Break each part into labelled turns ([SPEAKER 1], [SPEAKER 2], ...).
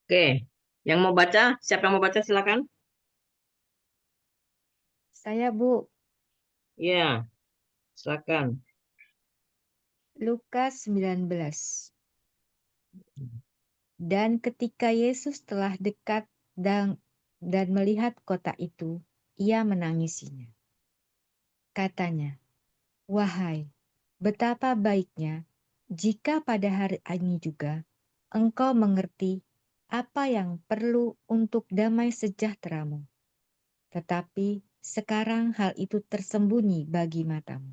[SPEAKER 1] Oke, yang mau baca, siapa yang mau baca silakan.
[SPEAKER 2] Saya Bu,
[SPEAKER 1] Iya, silakan.
[SPEAKER 2] Lukas 19. Dan ketika Yesus telah dekat dan melihat kota itu, ia menangisinya. Katanya, "Wahai, betapa baiknya jika pada hari ini juga engkau mengerti apa yang perlu untuk damai sejahteramu. Tetapi sekarang hal itu tersembunyi bagi matamu.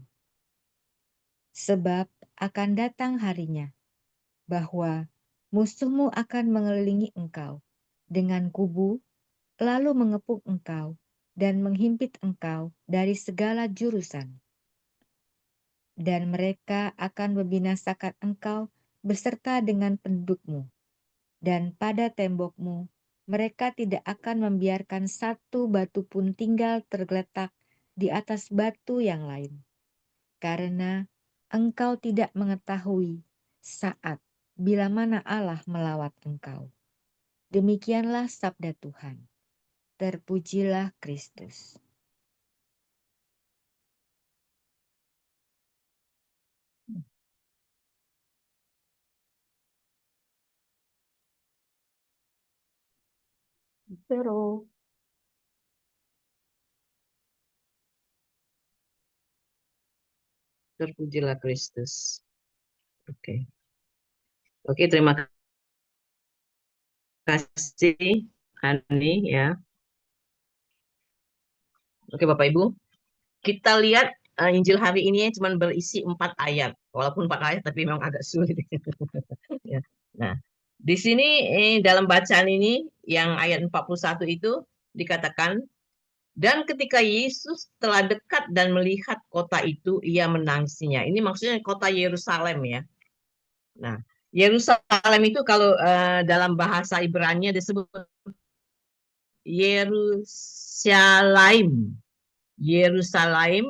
[SPEAKER 2] Sebab akan datang harinya bahwa musuhmu akan mengelilingi engkau dengan kubu, lalu mengepung engkau dan menghimpit engkau dari segala jurusan. Dan mereka akan membinasakan engkau beserta dengan pendudukmu. Dan pada tembokmu, mereka tidak akan membiarkan satu batu pun tinggal tergeletak di atas batu yang lain. Karena engkau tidak mengetahui saat bila mana Allah melawat engkau. Demikianlah sabda Tuhan. Terpujilah Kristus.
[SPEAKER 1] Pero, terpujilah Kristus. Oke. Oke, terima kasih Hani ya. Oke, Bapak Ibu. Kita lihat Injil hari ini cuma berisi 4 ayat. Walaupun 4 ayat, tapi memang agak sulit. Ya. Nah, di sini dalam bacaan ini, yang ayat 41 itu dikatakan, dan ketika Yesus telah dekat dan melihat kota itu, ia menangisinya. Ini maksudnya kota Yerusalem ya. Nah, Yerusalem itu kalau dalam bahasa Ibrani disebut Yerusalem. Yerusalem.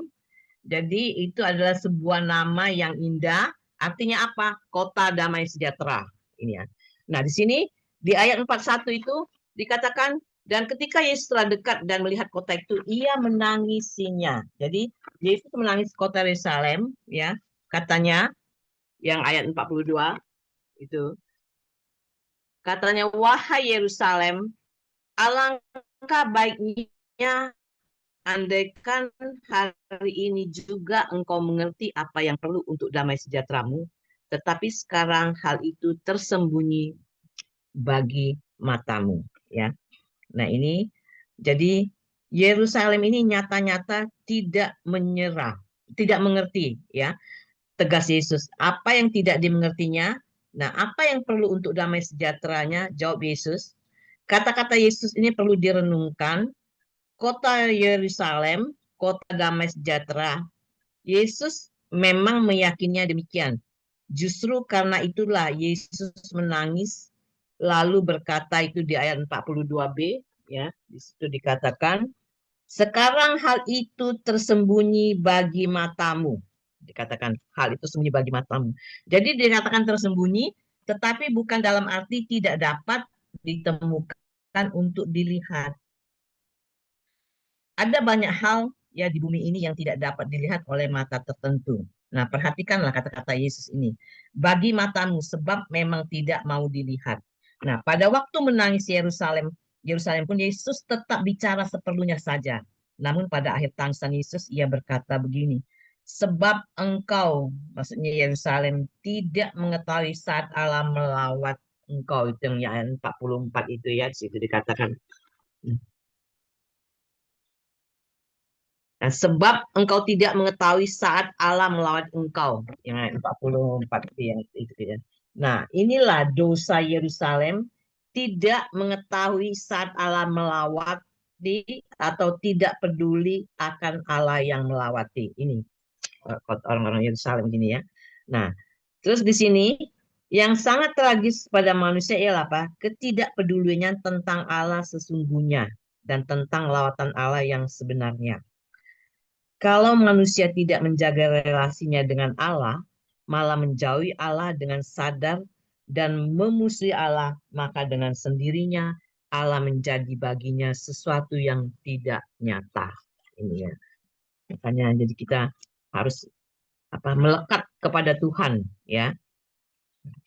[SPEAKER 1] Jadi itu adalah sebuah nama yang indah. Artinya apa? Kota damai sejahtera. Ini ya. Nah, di sini di ayat 41 itu dikatakan dan ketika Yesus telah dekat dan melihat kota itu, ia menangisinya. Jadi Yesus menangis kota Yerusalem, ya. Katanya yang ayat 42 itu. Katanya, wahai Yerusalem, alangkah baiknya andaikan hari ini juga engkau mengerti apa yang perlu untuk damai sejahteramu, tetapi sekarang hal itu tersembunyi bagi matamu. Ya, nah ini jadi Yerusalem ini nyata-nyata tidak menyerah, tidak mengerti. Ya, tegas Yesus. Apa yang tidak dimengertinya? Nah, apa yang perlu untuk damai sejahteranya? Jawab Yesus. Kata-kata Yesus ini perlu direnungkan. Kota Yerusalem, kota damai sejahtera. Yesus memang meyakininya demikian. Justru karena itulah Yesus menangis lalu berkata itu di ayat 42b ya, di situ dikatakan, sekarang hal itu tersembunyi bagi matamu. Dikatakan hal itu sembunyi bagi matamu. Jadi dikatakan tersembunyi, tetapi bukan dalam arti tidak dapat ditemukan untuk dilihat. Ada banyak hal ya di bumi ini yang tidak dapat dilihat oleh mata tertentu. Nah, perhatikanlah kata-kata Yesus ini. Bagi matamu sebab memang tidak mau dilihat. Nah, pada waktu menangis Yerusalem, Yerusalem pun Yesus tetap bicara seperlunya saja. Namun pada akhir tangisan Yesus ia berkata begini, sebab engkau, maksudnya Yerusalem, tidak mengetahui saat Allah melawat engkau. Itu yang ayat 44 itu ya, di situ dikatakan. Nah, sebab engkau tidak mengetahui saat Allah melawat engkau. Yang ayat 44 itu yang itu ya. Nah, inilah dosa Yerusalem tidak mengetahui saat Allah melawati atau tidak peduli akan Allah yang melawati. Ini orang-orang Yerusalem gini ya. Nah, terus di sini yang sangat tragis pada manusia ialah apa? Ketidakpeduliannya tentang Allah sesungguhnya dan tentang lawatan Allah yang sebenarnya. Kalau manusia tidak menjaga relasinya dengan Allah, malah menjauhi Allah dengan sadar dan memusuhi Allah, maka dengan sendirinya Allah menjadi baginya sesuatu yang tidak nyata. Ini ya. Makanya jadi kita harus melekat kepada Tuhan ya.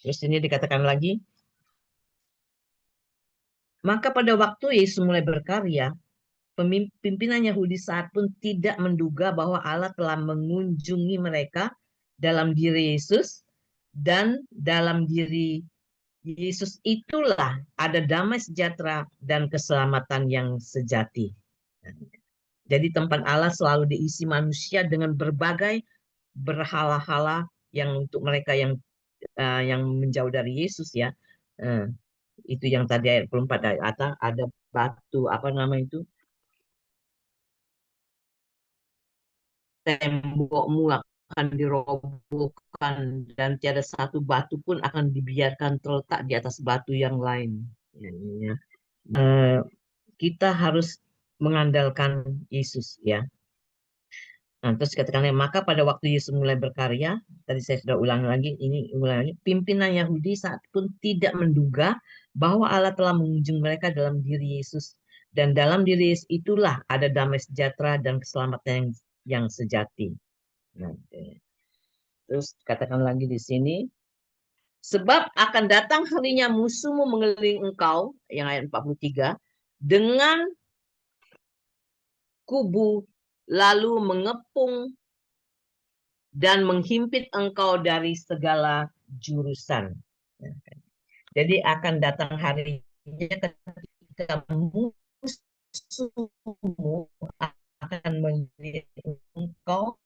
[SPEAKER 1] Terus ini dikatakan lagi, maka pada waktu Yesus mulai berkarya, pimpinan Yahudi saat pun tidak menduga bahwa Allah telah mengunjungi mereka dalam diri Yesus, dan dalam diri Yesus itulah ada damai sejahtera dan keselamatan yang sejati. Jadi tempat Allah selalu diisi manusia dengan berbagai berhala-hala yang untuk mereka yang menjauh dari Yesus ya. Eh, itu yang tadi ayat 24 dari atas ada batu apa nama itu, tembokmu akan dirobohkan dan tiada satu batu pun akan dibiarkan terletak di atas batu yang lain. Ya. Kita harus mengandalkan Yesus ya. Nah, terus katakannya, maka pada waktu Yesus mulai berkarya, tadi saya sudah ulang lagi, pimpinan Yahudi saat pun tidak menduga bahwa Allah telah mengunjungi mereka dalam diri Yesus. Dan dalam diri Yesus itulah ada damai sejahtera dan keselamatan yang sejati. Nah, terus katakan lagi di sini, sebab akan datang harinya musuhmu mengelilingi engkau, yang ayat 43, dengan kubu lalu mengepung dan menghimpit engkau dari segala jurusan. Jadi akan datang harinya ketika musuhmu akan mengelilingi engkau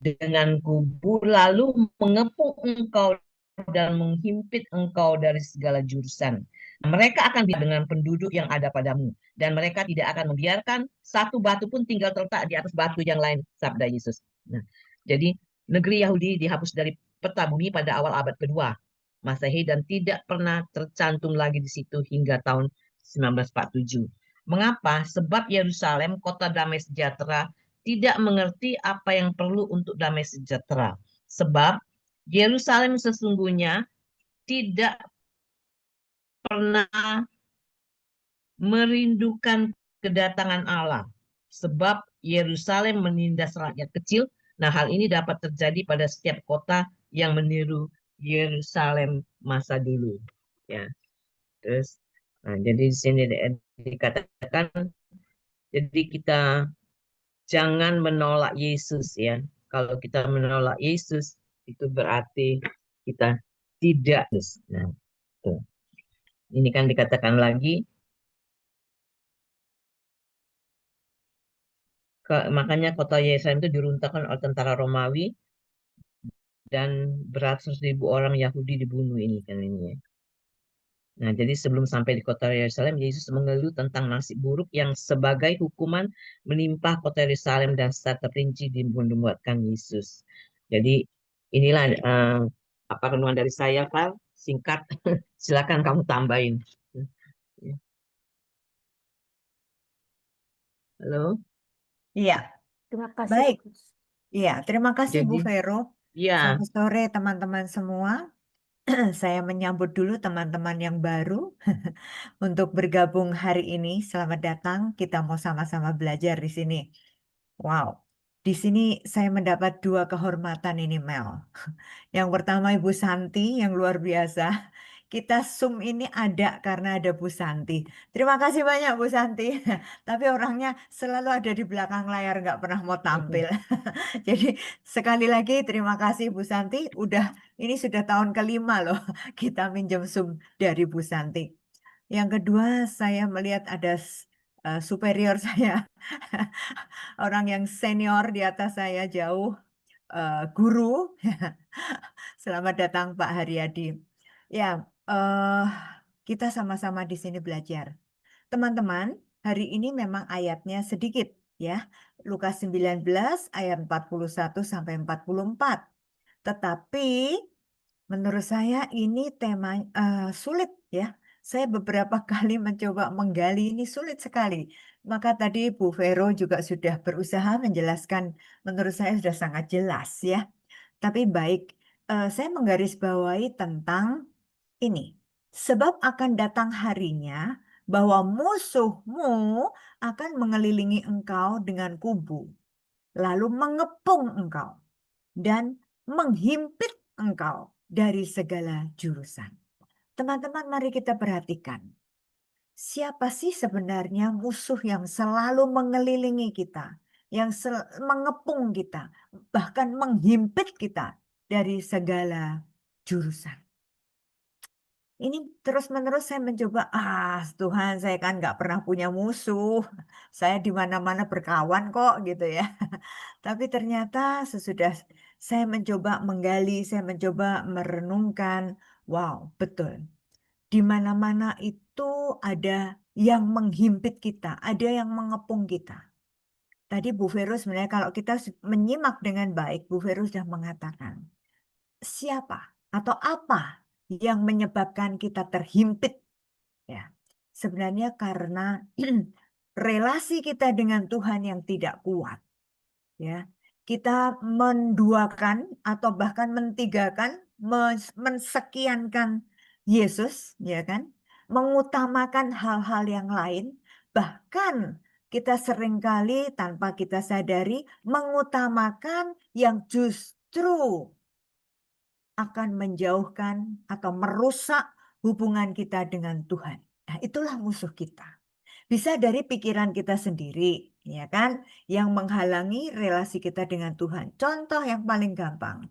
[SPEAKER 1] dengan kubu lalu mengepung engkau dan menghimpit engkau dari segala jurusan. Mereka akan dengan penduduk yang ada padamu, dan mereka tidak akan membiarkan satu batu pun tinggal terletak di atas batu yang lain, sabda Yesus. Nah, jadi negeri Yahudi dihapus dari peta bumi pada awal abad kedua Masehi dan tidak pernah tercantum lagi di situ hingga tahun 1947. Mengapa? Sebab Yerusalem, kota damai sejahtera, tidak mengerti apa yang perlu untuk damai sejahtera. Sebab Yerusalem sesungguhnya tidak pernah merindukan kedatangan Allah. Sebab Yerusalem menindas rakyat kecil. Nah, hal ini dapat terjadi pada setiap kota yang meniru Yerusalem masa dulu. Ya, terus, jadi di sini dikatakan, jadi kita jangan menolak Yesus ya. Kalau kita menolak Yesus, itu berarti kita tidak. Nah, tuh. Ini kan dikatakan lagi, makanya kota Yerusalem itu diruntuhkan oleh tentara Romawi dan beratus-ribu orang Yahudi dibunuh ini kan ini ya. Nah, jadi sebelum sampai di kota Yerusalem, Yesus mengeluh tentang nasib buruk yang sebagai hukuman menimpa kota Yerusalem dan secara terperinci dibuatkan Yesus. Jadi inilah apa renungan dari saya, Val. Singkat, silakan kamu tambahin. Halo.
[SPEAKER 3] Iya,
[SPEAKER 2] Terima kasih.
[SPEAKER 3] baik. Iya, terima kasih Bu
[SPEAKER 1] Jadi,
[SPEAKER 3] Vero.
[SPEAKER 1] ya,
[SPEAKER 3] Selamat sore teman-teman semua. Saya menyambut dulu teman-teman yang baru untuk bergabung hari ini. Selamat datang. Kita mau sama-sama belajar di sini. Wow, di sini saya mendapat dua kehormatan ini, Mel. Yang pertama Ibu Santi yang luar biasa. Kita Zoom ini ada karena ada Bu Santi. Terima kasih banyak Bu Santi. Tapi orangnya selalu ada di belakang layar, nggak pernah mau tampil. Jadi sekali lagi terima kasih Bu Santi. Ini sudah tahun kelima loh kita minjem Zoom dari Bu Santi. Yang kedua saya melihat ada superior saya, orang yang senior di atas saya jauh, guru. Selamat datang Pak Haryadi. Ya, kita sama-sama di sini belajar. Teman-teman, hari ini memang ayatnya sedikit ya. Lukas 19 ayat 41 sampai 44. Tetapi menurut saya ini tema sulit ya. Saya beberapa kali mencoba menggali, ini sulit sekali. Maka tadi Bu Vero juga sudah berusaha menjelaskan, menurut saya sudah sangat jelas ya. Tapi baik, saya menggarisbawahi tentang ini. Sebab akan datang harinya bahwa musuhmu akan mengelilingi engkau dengan kubu, lalu mengepung engkau dan menghimpit engkau dari segala jurusan. Teman-teman, mari kita perhatikan. Siapa sih sebenarnya musuh yang selalu mengelilingi kita, yang mengepung kita, bahkan menghimpit kita dari segala jurusan? Ini terus-menerus saya mencoba, Tuhan, saya kan nggak pernah punya musuh. Saya di mana-mana berkawan kok gitu ya. Tapi ternyata sesudah saya mencoba menggali, saya mencoba merenungkan, wow, betul. Di mana-mana itu ada yang menghimpit kita, ada yang mengepung kita. Tadi Bu Vero sebenarnya kalau kita menyimak dengan baik, Bu Vero sudah mengatakan, siapa atau apa yang menyebabkan kita terhimpit? Ya, sebenarnya karena relasi kita dengan Tuhan yang tidak kuat. Ya, kita menduakan atau bahkan mentigakan, mensekiankan Yesus, ya kan? Mengutamakan hal-hal yang lain, bahkan kita seringkali tanpa kita sadari mengutamakan yang justru akan menjauhkan atau merusak hubungan kita dengan Tuhan. Nah, itulah musuh kita. Bisa dari pikiran kita sendiri, ya kan? Yang menghalangi relasi kita dengan Tuhan. Contoh yang paling gampang.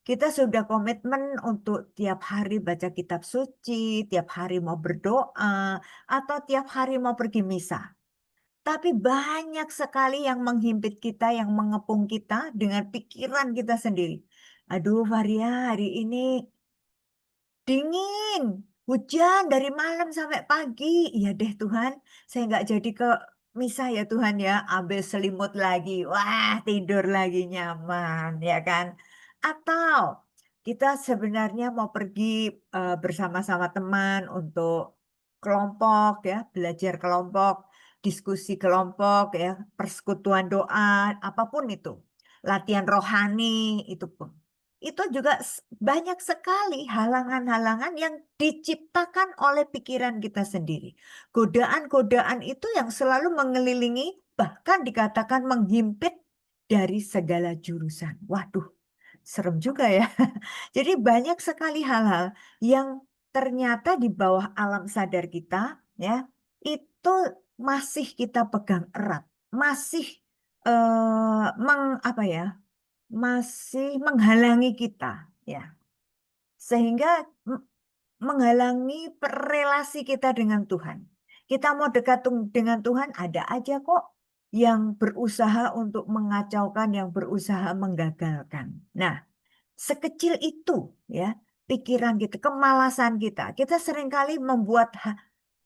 [SPEAKER 3] Kita sudah komitmen untuk tiap hari baca kitab suci, tiap hari mau berdoa, atau tiap hari mau pergi misa. Tapi banyak sekali yang menghimpit kita, yang mengepung kita dengan pikiran kita sendiri. Aduh, Varia, hari ini dingin, hujan dari malam sampai pagi. Iya deh Tuhan, saya nggak jadi ke misa ya Tuhan ya. Ambil selimut lagi, wah tidur lagi nyaman ya kan. Atau kita sebenarnya mau pergi bersama-sama teman untuk kelompok ya, belajar kelompok, diskusi kelompok ya, persekutuan doa, apapun itu. Latihan rohani itu pun. Itu juga banyak sekali halangan-halangan yang diciptakan oleh pikiran kita sendiri. Godaan-godaan itu yang selalu mengelilingi, bahkan dikatakan menghimpit dari segala jurusan. Waduh, serem juga ya. Jadi banyak sekali hal-hal yang ternyata di bawah alam sadar kita, ya, itu masih kita pegang erat, masih apa ya? Masih menghalangi kita, ya. Sehingga menghalangi relasi kita dengan Tuhan. Kita mau dekat dengan Tuhan, ada aja kok yang berusaha untuk mengacaukan, yang berusaha menggagalkan. Nah, sekecil itu ya, pikiran kita, kemalasan kita. Kita seringkali membuat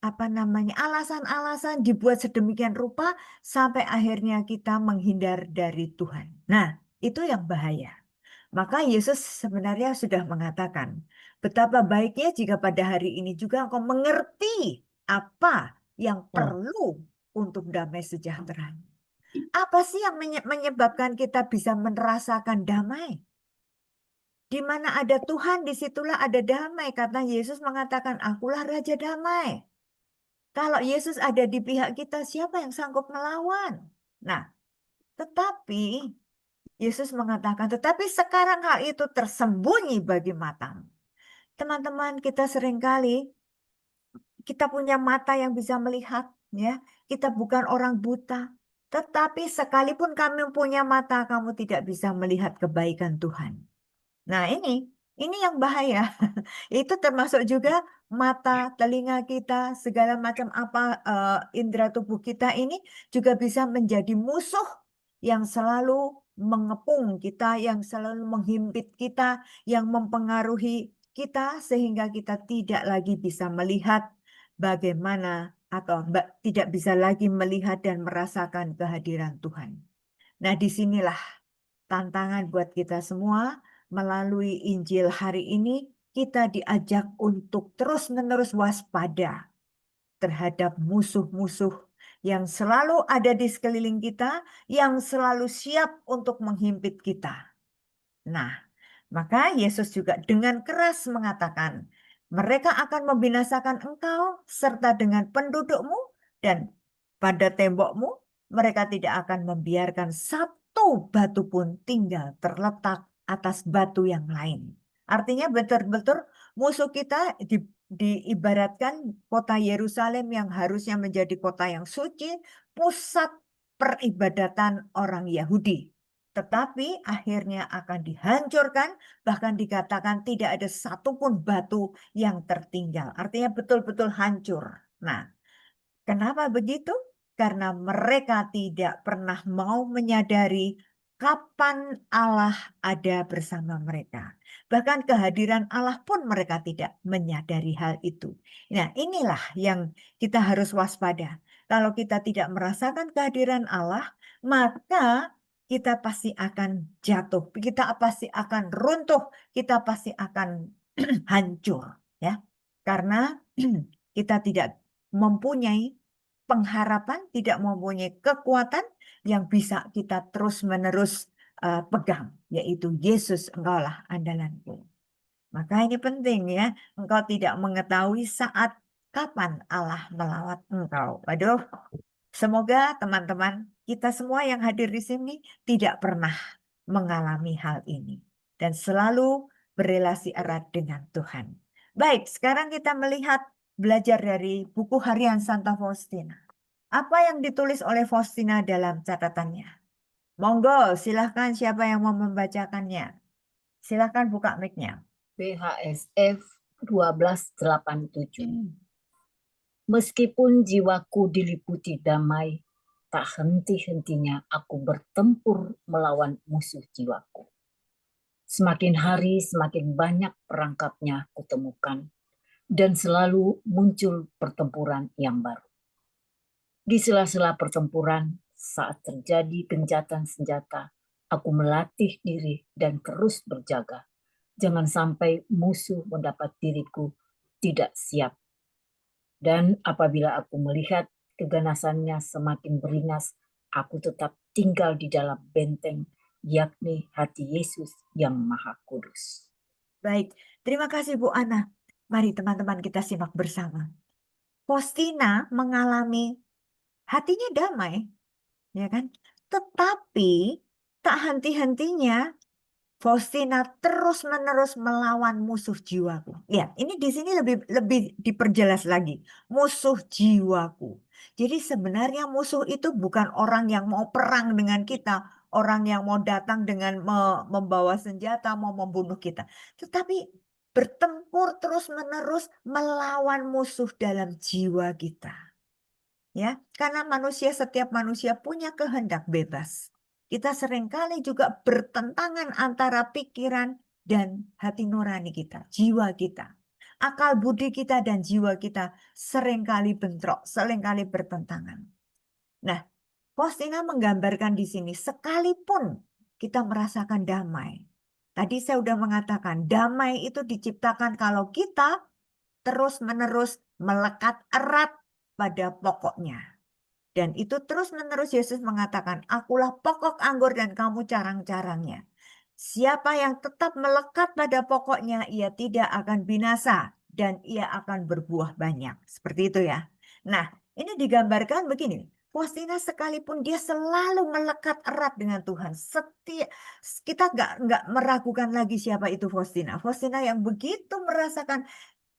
[SPEAKER 3] alasan-alasan dibuat sedemikian rupa sampai akhirnya kita menghindar dari Tuhan. Nah, itu yang bahaya. Maka Yesus sebenarnya sudah mengatakan, betapa baiknya jika pada hari ini juga engkau mengerti apa yang perlu untuk damai sejahtera. Apa sih yang menyebabkan kita bisa merasakan damai? Di mana ada Tuhan, disitulah ada damai. Karena Yesus mengatakan, akulah Raja Damai. Kalau Yesus ada di pihak kita, siapa yang sanggup melawan? Nah, tetapi Yesus mengatakan, tetapi sekarang hal itu tersembunyi bagi matamu. Teman-teman, kita seringkali kita punya mata yang bisa melihat, ya. Kita bukan orang buta. Tetapi sekalipun kami punya mata, kamu tidak bisa melihat kebaikan Tuhan. Nah, ini yang bahaya. Itu termasuk juga mata, telinga kita, segala macam indera tubuh kita ini juga bisa menjadi musuh yang selalu mengepung kita, yang selalu menghimpit kita, yang mempengaruhi kita sehingga kita tidak lagi bisa melihat bagaimana atau tidak bisa lagi melihat dan merasakan kehadiran Tuhan. Nah, disinilah tantangan buat kita semua. Melalui Injil hari ini, kita diajak untuk terus-menerus waspada terhadap musuh-musuh yang selalu ada di sekeliling kita, yang selalu siap untuk menghimpit kita. Nah, Maka Yesus juga dengan keras mengatakan, mereka akan membinasakan engkau serta dengan pendudukmu, dan pada tembokmu mereka tidak akan membiarkan satu batu pun tinggal terletak atas batu yang lain. Artinya betul-betul musuh kita diibaratkan kota Yerusalem yang harusnya menjadi kota yang suci, pusat peribadatan orang Yahudi. Tetapi akhirnya akan dihancurkan, bahkan dikatakan tidak ada satupun batu yang tertinggal. Artinya betul-betul hancur. Nah, kenapa begitu? Karena mereka tidak pernah mau menyadari kapan Allah ada bersama mereka. Bahkan kehadiran Allah pun mereka tidak menyadari hal itu. Nah, inilah yang kita harus waspada. Kalau kita tidak merasakan kehadiran Allah, maka kita pasti akan jatuh, kita pasti akan runtuh, kita pasti akan hancur, ya. Karena kita tidak mempunyai pengharapan, tidak mempunyai kekuatan yang bisa kita terus-menerus pegang, yaitu Yesus, engkaulah andalanku. Maka ini penting ya, engkau tidak mengetahui saat kapan Allah melawat engkau. Waduh, semoga teman-teman kita semua yang hadir di sini tidak pernah mengalami hal ini dan selalu berelasi erat dengan Tuhan. Baik, sekarang kita melihat belajar dari buku harian Santa Faustina. Apa yang ditulis oleh Faustina dalam catatannya? Monggo, silahkan siapa yang mau membacakannya. Silahkan buka mic-nya.
[SPEAKER 4] BHSF 1287. Meskipun jiwaku diliputi damai, tak henti-hentinya aku bertempur melawan musuh jiwaku. Semakin hari semakin banyak perangkapnya kutemukan, dan selalu muncul pertempuran yang baru. Di sela-sela pertempuran, saat terjadi gencatan senjata, aku melatih diri dan terus berjaga. Jangan sampai musuh mendapat diriku tidak siap. Dan apabila aku melihat keganasannya semakin beringas, aku tetap tinggal di dalam benteng, yakni hati Yesus yang Maha Kudus.
[SPEAKER 3] Baik, terima kasih Bu Ana. Mari teman-teman kita simak bersama. Faustina mengalami hatinya damai, ya kan? Tetapi tak henti-hentinya Faustina terus-menerus melawan musuh jiwaku. Ya, ini di sini lebih diperjelas lagi. Musuh jiwaku. Jadi sebenarnya musuh itu bukan orang yang mau perang dengan kita, orang yang mau datang dengan membawa senjata, mau membunuh kita. Tetapi bertempur terus-menerus melawan musuh dalam jiwa kita. Ya, karena setiap manusia punya kehendak bebas. Kita seringkali juga bertentangan antara pikiran dan hati nurani kita, jiwa kita. Akal budi kita dan jiwa kita seringkali bentrok, seringkali bertentangan. Nah, Faustina menggambarkan di sini, sekalipun kita merasakan damai. Tadi saya sudah mengatakan, damai itu diciptakan kalau kita terus-menerus melekat erat pada pokoknya. Dan itu terus-menerus Yesus mengatakan, akulah pokok anggur dan kamu carang-carangnya. Siapa yang tetap melekat pada pokoknya, ia tidak akan binasa dan ia akan berbuah banyak. Seperti itu ya. Nah, ini digambarkan begini. Faustina sekalipun dia selalu melekat erat dengan Tuhan. Kita nggak meragukan lagi siapa itu Faustina. Faustina yang begitu merasakan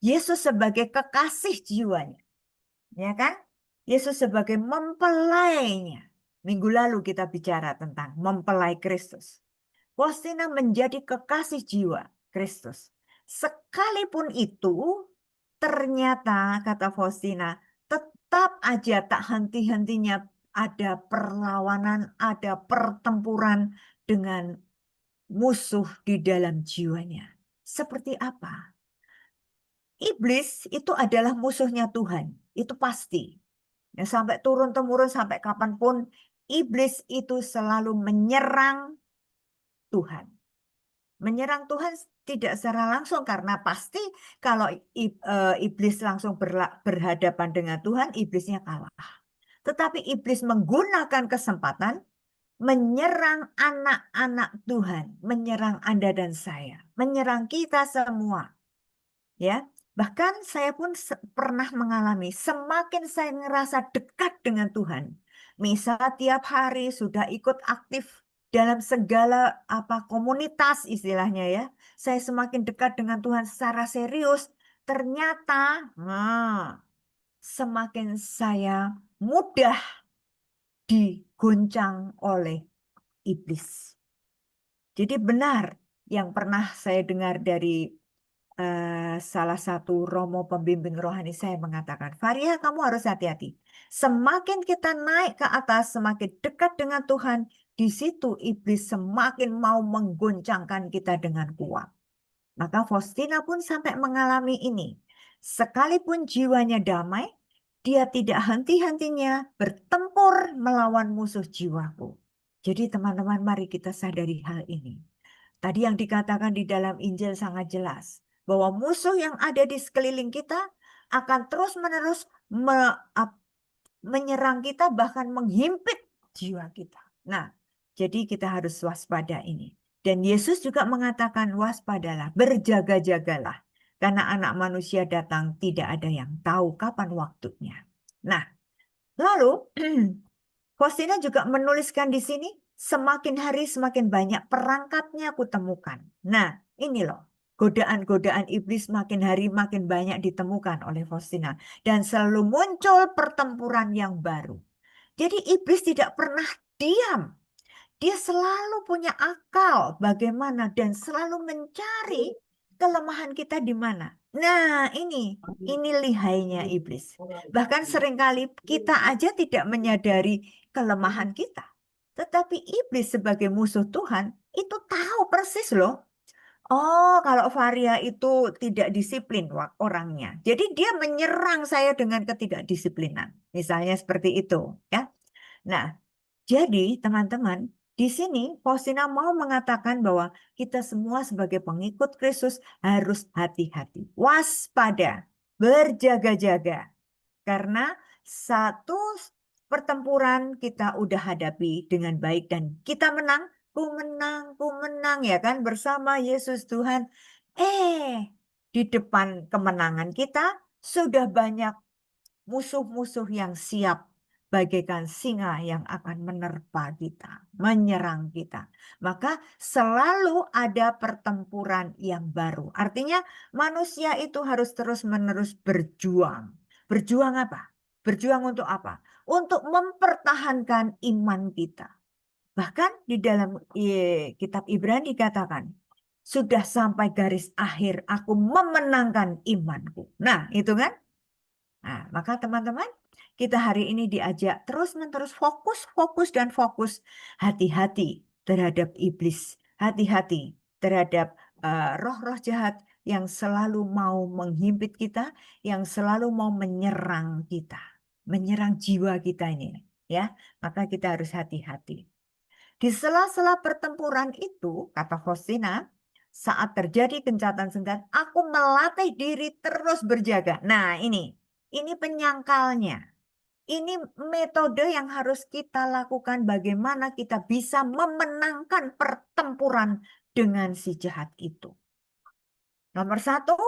[SPEAKER 3] Yesus sebagai kekasih jiwanya. Ya kan? Yesus sebagai mempelainya. Minggu lalu kita bicara tentang mempelai Kristus. Faustina menjadi kekasih jiwa Kristus. Sekalipun itu, ternyata kata Faustina, tetap aja tak henti-hentinya ada perlawanan, ada pertempuran dengan musuh di dalam jiwanya. Seperti apa? Iblis itu adalah musuhnya Tuhan, itu pasti. Ya, sampai turun-temurun, sampai kapanpun, iblis itu selalu menyerang Tuhan. Menyerang Tuhan tidak secara langsung, karena pasti kalau iblis langsung berhadapan dengan Tuhan, iblisnya kalah. Tetapi iblis menggunakan kesempatan menyerang anak-anak Tuhan, menyerang Anda dan saya, menyerang kita semua. Ya, bahkan saya pun pernah mengalami, semakin saya ngerasa dekat dengan Tuhan, misal tiap hari sudah ikut aktif dalam segala komunitas istilahnya ya, saya semakin dekat dengan Tuhan secara serius, ternyata semakin saya mudah digoncang oleh iblis. Jadi benar yang pernah saya dengar dari salah satu romo pembimbing rohani saya mengatakan, Varia, kamu harus hati-hati. Semakin kita naik ke atas, semakin dekat dengan Tuhan, di situ iblis semakin mau menggoncangkan kita dengan kuat. Maka Faustina pun sampai mengalami ini. Sekalipun jiwanya damai, dia tidak henti-hentinya bertempur melawan musuh jiwaku. Jadi teman-teman, mari kita sadari hal ini. Tadi yang dikatakan di dalam Injil sangat jelas, bahwa musuh yang ada di sekeliling kita akan terus-menerus menyerang kita, bahkan menghimpit jiwa kita. Nah, jadi kita harus waspada ini. Dan Yesus juga mengatakan waspadalah, berjaga-jagalah. Karena anak manusia datang tidak ada yang tahu kapan waktunya. Nah, lalu Faustina juga menuliskan di sini, semakin hari semakin banyak perangkatnya aku temukan. Nah, ini loh, godaan-godaan iblis makin hari makin banyak ditemukan oleh Faustina. Dan selalu muncul pertempuran yang baru. Jadi iblis tidak pernah diam. Dia selalu punya akal bagaimana dan selalu mencari kelemahan kita di mana. Nah, ini lihainya iblis. Bahkan seringkali kita aja tidak menyadari kelemahan kita. Tetapi iblis sebagai musuh Tuhan itu tahu persis loh. Oh, kalau Varia itu tidak disiplin orangnya. Jadi dia menyerang saya dengan ketidakdisiplinan. Misalnya seperti itu, ya. Nah, jadi teman-teman, di sini Faustina mau mengatakan bahwa kita semua sebagai pengikut Kristus harus hati-hati, waspada, berjaga-jaga. Karena satu pertempuran kita udah hadapi dengan baik dan kita menang, ku menang ya kan bersama Yesus Tuhan. Di depan kemenangan kita sudah banyak musuh-musuh yang siap bagaikan singa yang akan menerpa kita, menyerang kita. Maka selalu ada pertempuran yang baru. Artinya manusia itu harus terus-menerus berjuang. Berjuang apa? Berjuang untuk apa? Untuk mempertahankan iman kita. Bahkan di dalam kitab Ibrani dikatakan, sudah sampai garis akhir aku memenangkan imanku. Nah, itu kan? Nah, maka teman-teman, kita hari ini diajak terus-menerus fokus dan fokus. Hati-hati terhadap iblis. Hati-hati terhadap roh-roh jahat yang selalu mau menghimpit kita, yang selalu mau menyerang kita. Menyerang jiwa kita ini. Ya, maka kita harus hati-hati. Di sela-sela pertempuran itu, kata Faustina, saat terjadi gencatan senjata, aku melatih diri terus berjaga. Nah, ini penyangkalnya. Ini metode yang harus kita lakukan bagaimana kita bisa memenangkan pertempuran dengan si jahat itu. Nomor satu,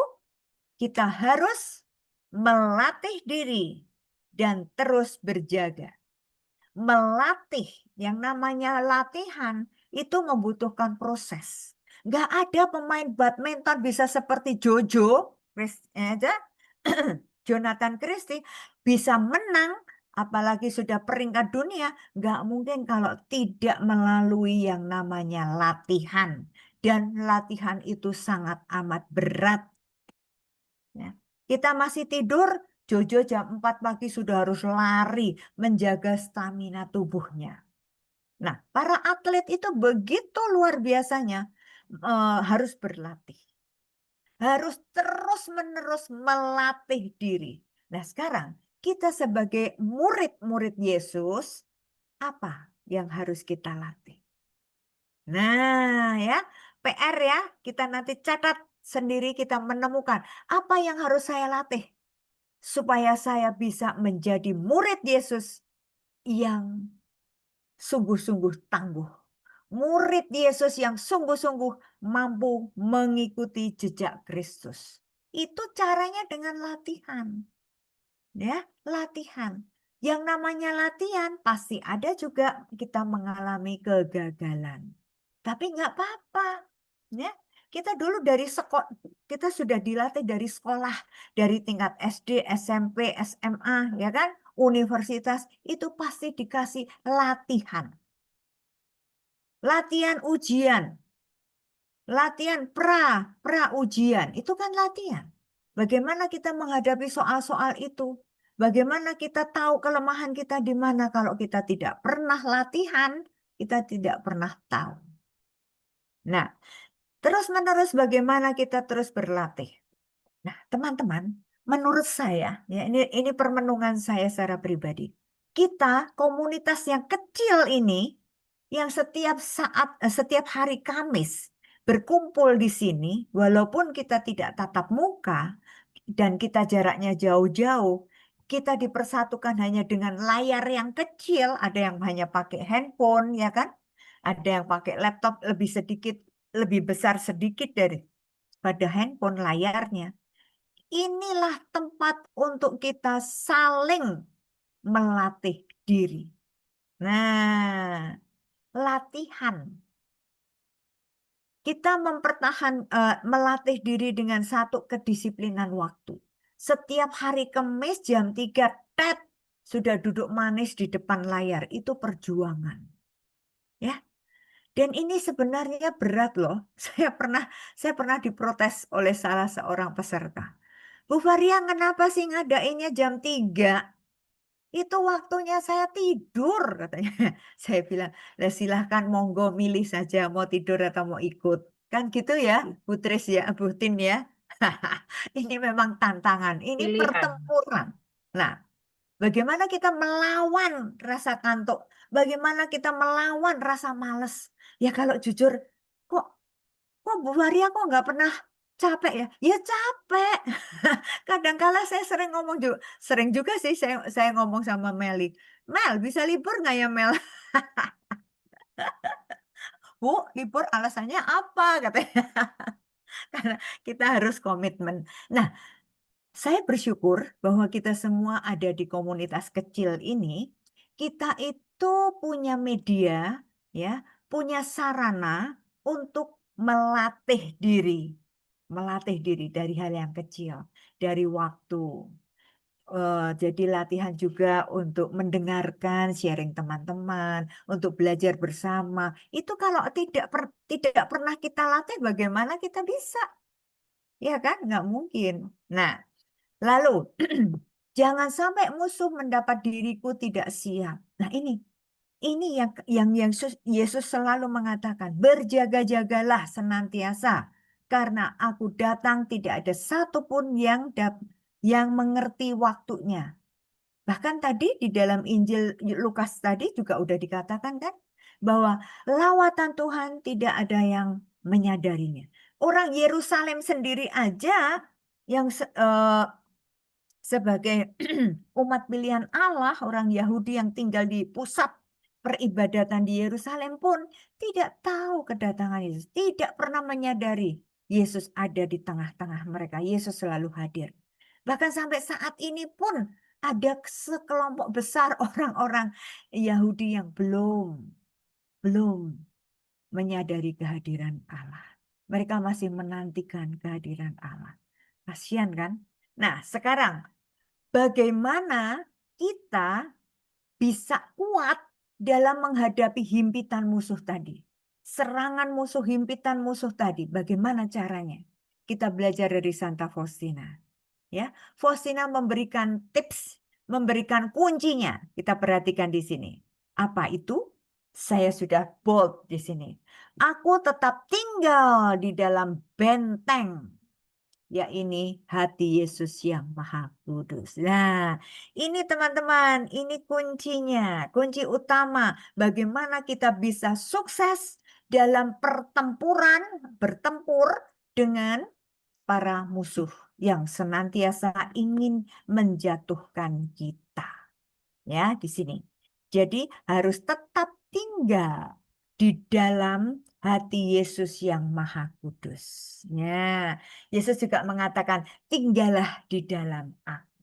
[SPEAKER 3] kita harus melatih diri dan terus berjaga. Melatih, yang namanya latihan itu membutuhkan proses. Nggak ada pemain badminton bisa seperti Jojo, Jonathan Christie bisa menang, apalagi sudah peringkat dunia, nggak mungkin kalau tidak melalui yang namanya latihan. Dan latihan itu sangat amat berat. Ya. Kita masih tidur, Jojo jam 4 pagi sudah harus lari menjaga stamina tubuhnya. Nah, para atlet itu begitu luar biasanya harus berlatih. Harus terus-menerus melatih diri. Nah, sekarang kita sebagai murid-murid Yesus, apa yang harus kita latih? Nah, ya, PR ya, kita nanti catat sendiri, kita menemukan apa yang harus saya latih supaya saya bisa menjadi murid Yesus yang sungguh-sungguh tangguh. Murid Yesus yang sungguh-sungguh mampu mengikuti jejak Kristus. Itu caranya dengan latihan. Ya, latihan. Yang namanya latihan pasti ada juga kita mengalami kegagalan. Tapi nggak apa-apa. Ya, kita dulu dari sekolah, kita sudah dilatih dari sekolah, dari tingkat SD, SMP, SMA, ya kan? Universitas, itu pasti dikasih latihan. Latihan ujian. Latihan pra-ujian, itu kan latihan. Bagaimana kita menghadapi soal-soal itu? Bagaimana kita tahu kelemahan kita di mana? Kalau kita tidak pernah latihan, kita tidak pernah tahu. Nah, terus-menerus bagaimana kita terus berlatih? Nah, teman-teman, menurut saya, ya ini permenungan saya secara pribadi. Kita komunitas yang kecil ini, yang setiap hari Kamis berkumpul di sini, walaupun kita tidak tatap muka dan kita jaraknya jauh-jauh, kita dipersatukan hanya dengan layar yang kecil. Ada yang hanya pakai handphone, ya kan? Ada yang pakai laptop lebih besar sedikit daripada handphone layarnya. Inilah tempat untuk kita saling melatih diri. Nah, latihan. Kita melatih diri dengan satu kedisiplinan waktu. Setiap hari Kamis jam 3 tet sudah duduk manis di depan layar. Itu perjuangan. Ya. Dan ini sebenarnya berat loh. Saya pernah diprotes oleh salah seorang peserta. Bu Varia, kenapa sih ngadainnya jam 3? Itu waktunya saya tidur, katanya. Saya bilang, lah silahkan monggo milih saja mau tidur atau mau ikut. Kan gitu ya, Bu Tris ya, Bu Tin ya. Ini memang tantangan, ini
[SPEAKER 4] Pilihan.
[SPEAKER 3] pertempuran. Nah, bagaimana kita melawan rasa kantuk? Bagaimana kita melawan rasa males? Ya kalau jujur, kok Bu Varia kok nggak pernah capek ya? Ya capek. Kadang-kala saya sering juga sih saya ngomong sama Meli. Mel, bisa libur nggak ya Mel? Bu, libur alasannya apa? Katanya. Karena kita harus komitmen. Nah, saya bersyukur bahwa kita semua ada di komunitas kecil ini. Kita itu punya media, ya, punya sarana untuk melatih diri dari hal yang kecil, dari waktu. Jadi latihan juga untuk mendengarkan sharing teman-teman, untuk belajar bersama. Itu kalau tidak pernah kita latih, bagaimana kita bisa? Ya kan, nggak mungkin. Nah, lalu jangan sampai musuh mendapat diriku tidak siap. Nah ini yang Yesus selalu mengatakan, berjaga-jagalah senantiasa, karena aku datang tidak ada satupun yang mengerti waktunya. Bahkan tadi di dalam Injil Lukas tadi juga udah dikatakan kan, bahwa lawatan Tuhan tidak ada yang menyadarinya. Orang Yerusalem sendiri aja yang sebagai umat pilihan Allah, orang Yahudi yang tinggal di pusat peribadatan di Yerusalem pun tidak tahu kedatangan Yesus, tidak pernah menyadari Yesus ada di tengah-tengah mereka. Yesus selalu hadir. Bahkan sampai saat ini pun ada sekelompok besar orang-orang Yahudi yang belum menyadari kehadiran Allah. Mereka masih menantikan kehadiran Allah. Kasihan kan? Nah, sekarang bagaimana kita bisa kuat dalam menghadapi himpitan musuh tadi? Serangan musuh, himpitan musuh tadi, bagaimana caranya? Kita belajar dari Santa Faustina. Ya, Faustina memberikan tips, memberikan kuncinya. Kita perhatikan di sini. Apa itu? Saya sudah bold di sini. Aku tetap tinggal di dalam benteng, yakni hati Yesus yang Maha Kudus. Nah, ini teman-teman, ini kuncinya, kunci utama bagaimana kita bisa sukses dalam bertempur dengan para musuh yang senantiasa ingin menjatuhkan kita. Ya, di sini. Jadi harus tetap tinggal di dalam hati Yesus yang Maha Kudus. Ya, Yesus juga mengatakan, tinggallah di dalam aku.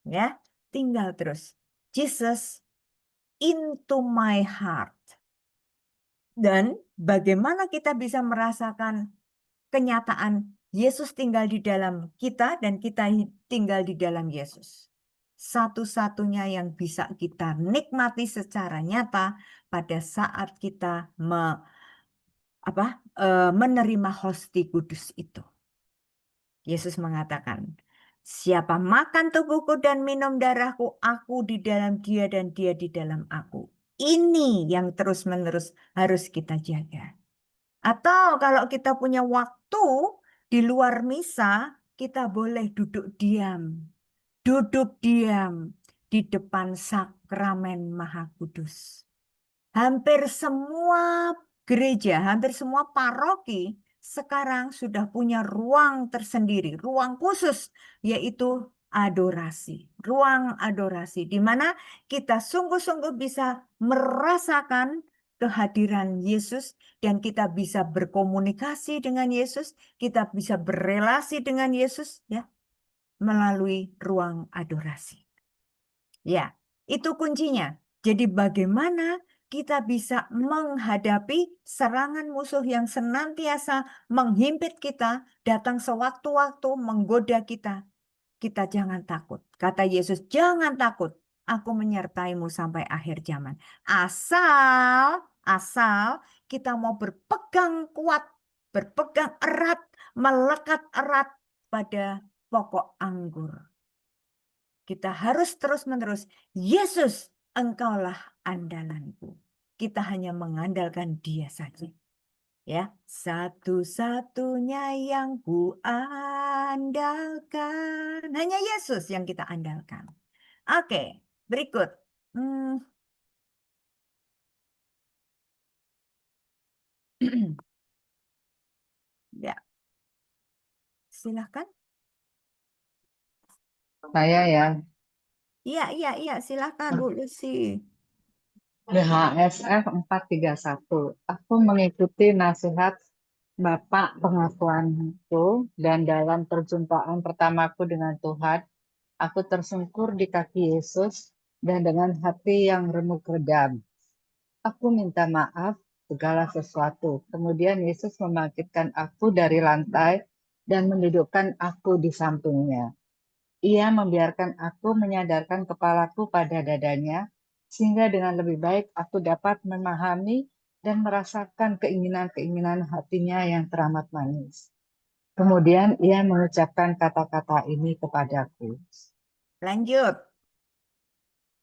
[SPEAKER 3] Ya, tinggal terus. Jesus into my heart. Dan bagaimana kita bisa merasakan kenyataan Yesus tinggal di dalam kita dan kita tinggal di dalam Yesus. Satu-satunya yang bisa kita nikmati secara nyata pada saat kita menerima Hostia Kudus itu. Yesus mengatakan, siapa makan tubuhku dan minum darahku, aku di dalam dia dan dia di dalam aku. Ini yang terus-menerus harus kita jaga. Atau kalau kita punya waktu di luar misa, kita boleh duduk diam. Duduk diam di depan sakramen Maha Kudus. Hampir semua gereja, hampir semua paroki sekarang sudah punya ruang tersendiri, ruang khusus, yaitu adorasi. Ruang adorasi, di mana kita sungguh-sungguh bisa merasakan kehadiran Yesus dan kita bisa berkomunikasi dengan Yesus, kita bisa berelasi dengan Yesus ya melalui ruang adorasi. Ya, itu kuncinya. Jadi bagaimana kita bisa menghadapi serangan musuh yang senantiasa menghimpit kita, datang sewaktu-waktu menggoda kita. Kita jangan takut. Kata Yesus, jangan takut. Aku menyertaimu sampai akhir zaman. Asal kita mau berpegang kuat, berpegang erat, melekat erat pada pokok anggur. Kita harus terus-menerus, Yesus, Engkaulah andalanku. Kita hanya mengandalkan Dia saja. Ya, satu-satunya yang ku andalkan. Hanya Yesus yang kita andalkan. Oke, berikut. Ya, silahkan.
[SPEAKER 5] Saya ya,
[SPEAKER 3] Iya, silahkan Bu Lucy.
[SPEAKER 5] DHSF 431. Aku mengikuti nasihat Bapak pengakuanku dan dalam perjumpaan pertamaku dengan Tuhan, aku tersungkur di kaki Yesus dan dengan hati yang remuk redam. Aku minta maaf segala sesuatu. Kemudian Yesus membangkitkan aku dari lantai dan mendudukkan aku di sampingnya. Ia membiarkan aku menyadarkan kepalaku pada dadanya, sehingga dengan lebih baik aku dapat memahami dan merasakan keinginan-keinginan hatinya yang teramat manis. Kemudian ia mengucapkan kata-kata ini kepadaku.
[SPEAKER 3] Lanjut.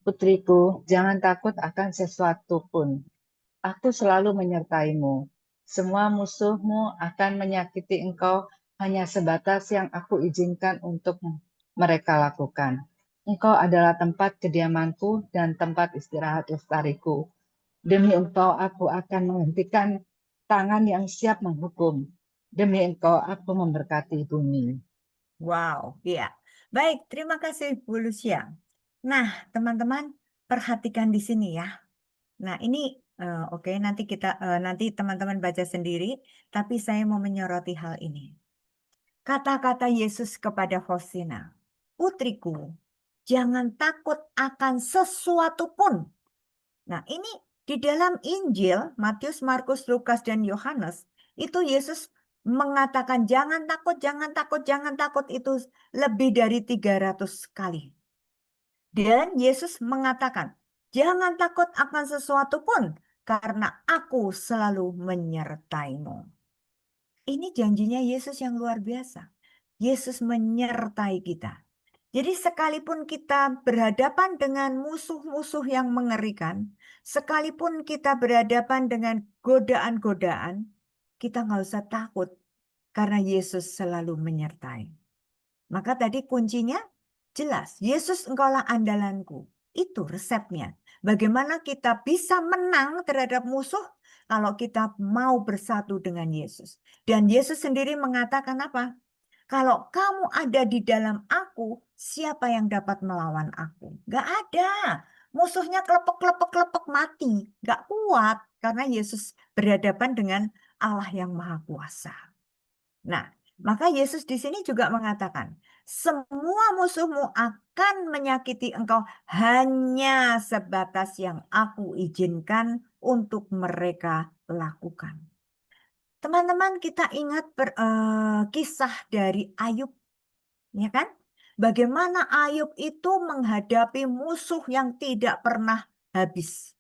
[SPEAKER 5] Putriku, jangan takut akan sesuatu pun. Aku selalu menyertaimu. Semua musuhmu akan menyakiti engkau hanya sebatas yang aku izinkan untuk mereka lakukan. Engkau adalah tempat kediamanku dan tempat istirahat lestariku. Demi engkau aku akan menghentikan tangan yang siap menghukum. Demi engkau aku memberkati bumi.
[SPEAKER 3] Wow, ya. Baik, terima kasih Bu Lucia. Nah, teman-teman, perhatikan di sini ya. Nah, ini oke, nanti teman-teman baca sendiri, tapi saya mau menyoroti hal ini. Kata-kata Yesus kepada Hosina, putriku, jangan takut akan sesuatu pun. Nah, ini di dalam Injil, Matius, Markus, Lukas, dan Yohanes, itu Yesus mengatakan jangan takut, jangan takut, jangan takut itu lebih dari 300 kali. Dan Yesus mengatakan, jangan takut akan sesuatu pun, karena aku selalu menyertaimu. Ini janjinya Yesus yang luar biasa. Yesus menyertai kita. Jadi sekalipun kita berhadapan dengan musuh-musuh yang mengerikan, sekalipun kita berhadapan dengan godaan-godaan, kita nggak usah takut karena Yesus selalu menyertai. Maka tadi kuncinya jelas, Yesus engkaulah andalanku. Itu resepnya. Bagaimana kita bisa menang terhadap musuh kalau kita mau bersatu dengan Yesus. Dan Yesus sendiri mengatakan apa? Kalau kamu ada di dalam aku, siapa yang dapat melawan aku? Gak ada. musuhnya klepek mati, nggak kuat karena Yesus berhadapan dengan Allah yang Maha Kuasa. Nah, maka Yesus di sini juga mengatakan, semua musuhmu akan menyakiti engkau hanya sebatas yang aku izinkan untuk mereka lakukan. Teman-teman, kita ingat kisah dari Ayub, ya kan? Bagaimana Ayub itu menghadapi musuh yang tidak pernah habis.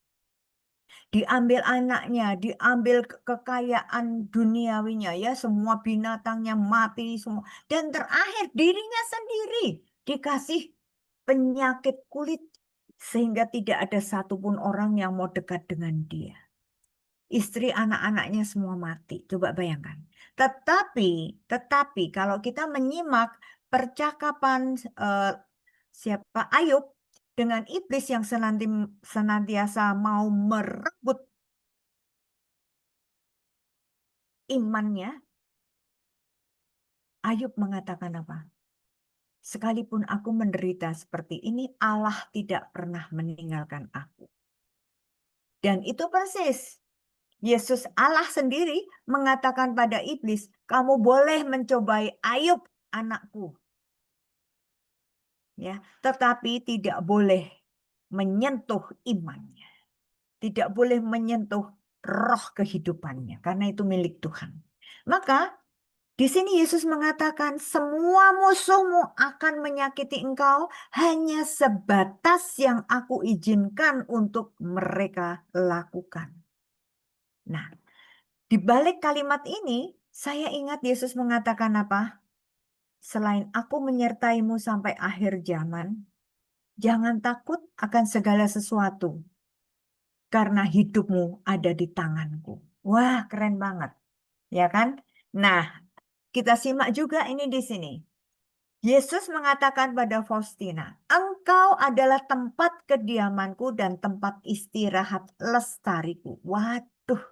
[SPEAKER 3] Diambil anaknya, diambil kekayaan duniawinya, ya semua binatangnya mati semua. Dan terakhir dirinya sendiri dikasih penyakit kulit sehingga tidak ada satupun orang yang mau dekat dengan dia. Istri anak-anaknya semua mati. Coba bayangkan. Tetapi kalau kita menyimak percakapan siapa Ayub dengan iblis yang senantiasa mau merebut imannya, Ayub mengatakan apa? Sekalipun aku menderita seperti ini, Allah tidak pernah meninggalkan aku. Dan itu persis. Yesus Allah sendiri mengatakan pada iblis, kamu boleh mencobai Ayub anakku. Ya, tetapi tidak boleh menyentuh imannya. Tidak boleh menyentuh roh kehidupannya karena itu milik Tuhan. Maka di sini Yesus mengatakan semua musuhmu akan menyakiti engkau hanya sebatas yang aku izinkan untuk mereka lakukan. Nah, di balik kalimat ini saya ingat Yesus mengatakan apa? Selain aku menyertaimu sampai akhir zaman, jangan takut akan segala sesuatu karena hidupmu ada di tanganku. Wah, keren banget. Ya kan? Nah, kita simak juga ini di sini. Yesus mengatakan pada Faustina, engkau adalah tempat kediamanku dan tempat istirahat lestariku. Waduh,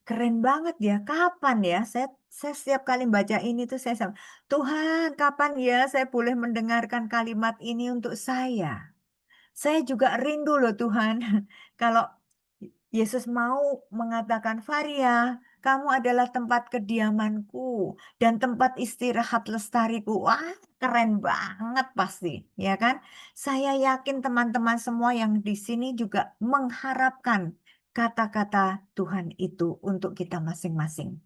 [SPEAKER 3] keren banget ya. Kapan ya? Saya setiap kali baca ini tuh saya Tuhan, kapan ya saya boleh mendengarkan kalimat ini untuk saya? Saya juga rindu loh Tuhan. Kalau Yesus mau mengatakan, Varia, kamu adalah tempat kediamanku dan tempat istirahat lestariku. Wah, keren banget pasti, ya kan? Saya yakin teman-teman semua yang di sini juga mengharapkan kata-kata Tuhan itu untuk kita masing-masing.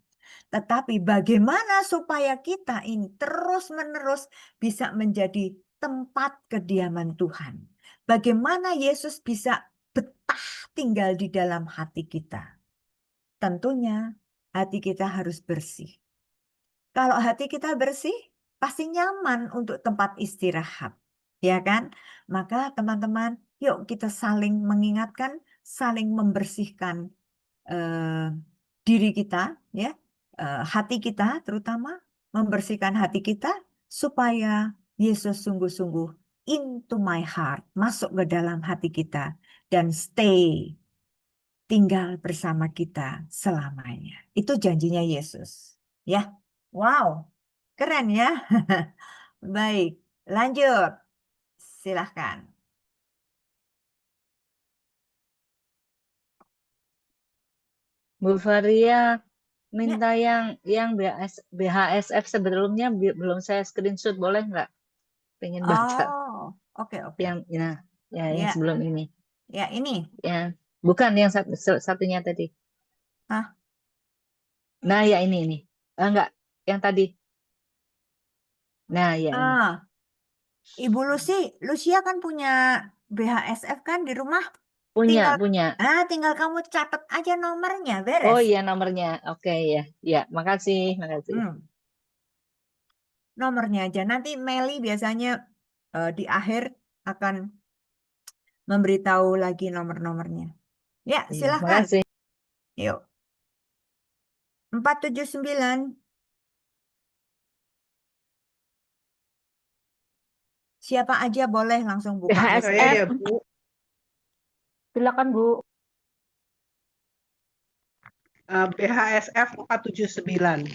[SPEAKER 3] Tetapi bagaimana supaya kita ini terus-menerus bisa menjadi tempat kediaman Tuhan? Bagaimana Yesus bisa betah tinggal di dalam hati kita? Tentunya hati kita harus bersih. Kalau hati kita bersih, pasti nyaman untuk tempat istirahat. Ya kan? Maka teman-teman, yuk kita saling mengingatkan, saling membersihkan diri kita, ya, hati kita terutama, membersihkan hati kita supaya Yesus sungguh-sungguh into my heart, masuk ke dalam hati kita dan stay, tinggal bersama kita selamanya. Itu janjinya Yesus. Ya, wow, keren ya. Baik, lanjut. Silahkan.
[SPEAKER 5] Bu Varia
[SPEAKER 3] Ya,
[SPEAKER 5] minta yang BHSF sebelumnya belum saya screenshot, boleh nggak? Pengen baca
[SPEAKER 3] oh, oke.
[SPEAKER 5] yang yang
[SPEAKER 3] Ya,
[SPEAKER 5] sebelum ini.
[SPEAKER 3] ya ini.
[SPEAKER 5] Ya, bukan yang satunya tadi.
[SPEAKER 3] Hah?
[SPEAKER 5] Nah, ya ini. Enggak, yang tadi. Nah, ya ini.
[SPEAKER 3] Ibu Lucia kan punya BHSF kan di rumah.
[SPEAKER 5] Punya.
[SPEAKER 3] Tinggal kamu catat aja nomornya,
[SPEAKER 5] Oh
[SPEAKER 3] beres.
[SPEAKER 5] iya, nomornya. Oke, ya. Ya, makasih.
[SPEAKER 3] Nomornya aja. Nanti Meli biasanya di akhir akan memberitahu lagi nomor-nomornya. Ya,
[SPEAKER 5] Iya,
[SPEAKER 3] silahkan.
[SPEAKER 5] makasih.
[SPEAKER 3] Yuk. 479. Siapa aja boleh langsung buka.
[SPEAKER 6] Saya ya, Bu.
[SPEAKER 7] Silakan, Bu.
[SPEAKER 6] BHSF 479.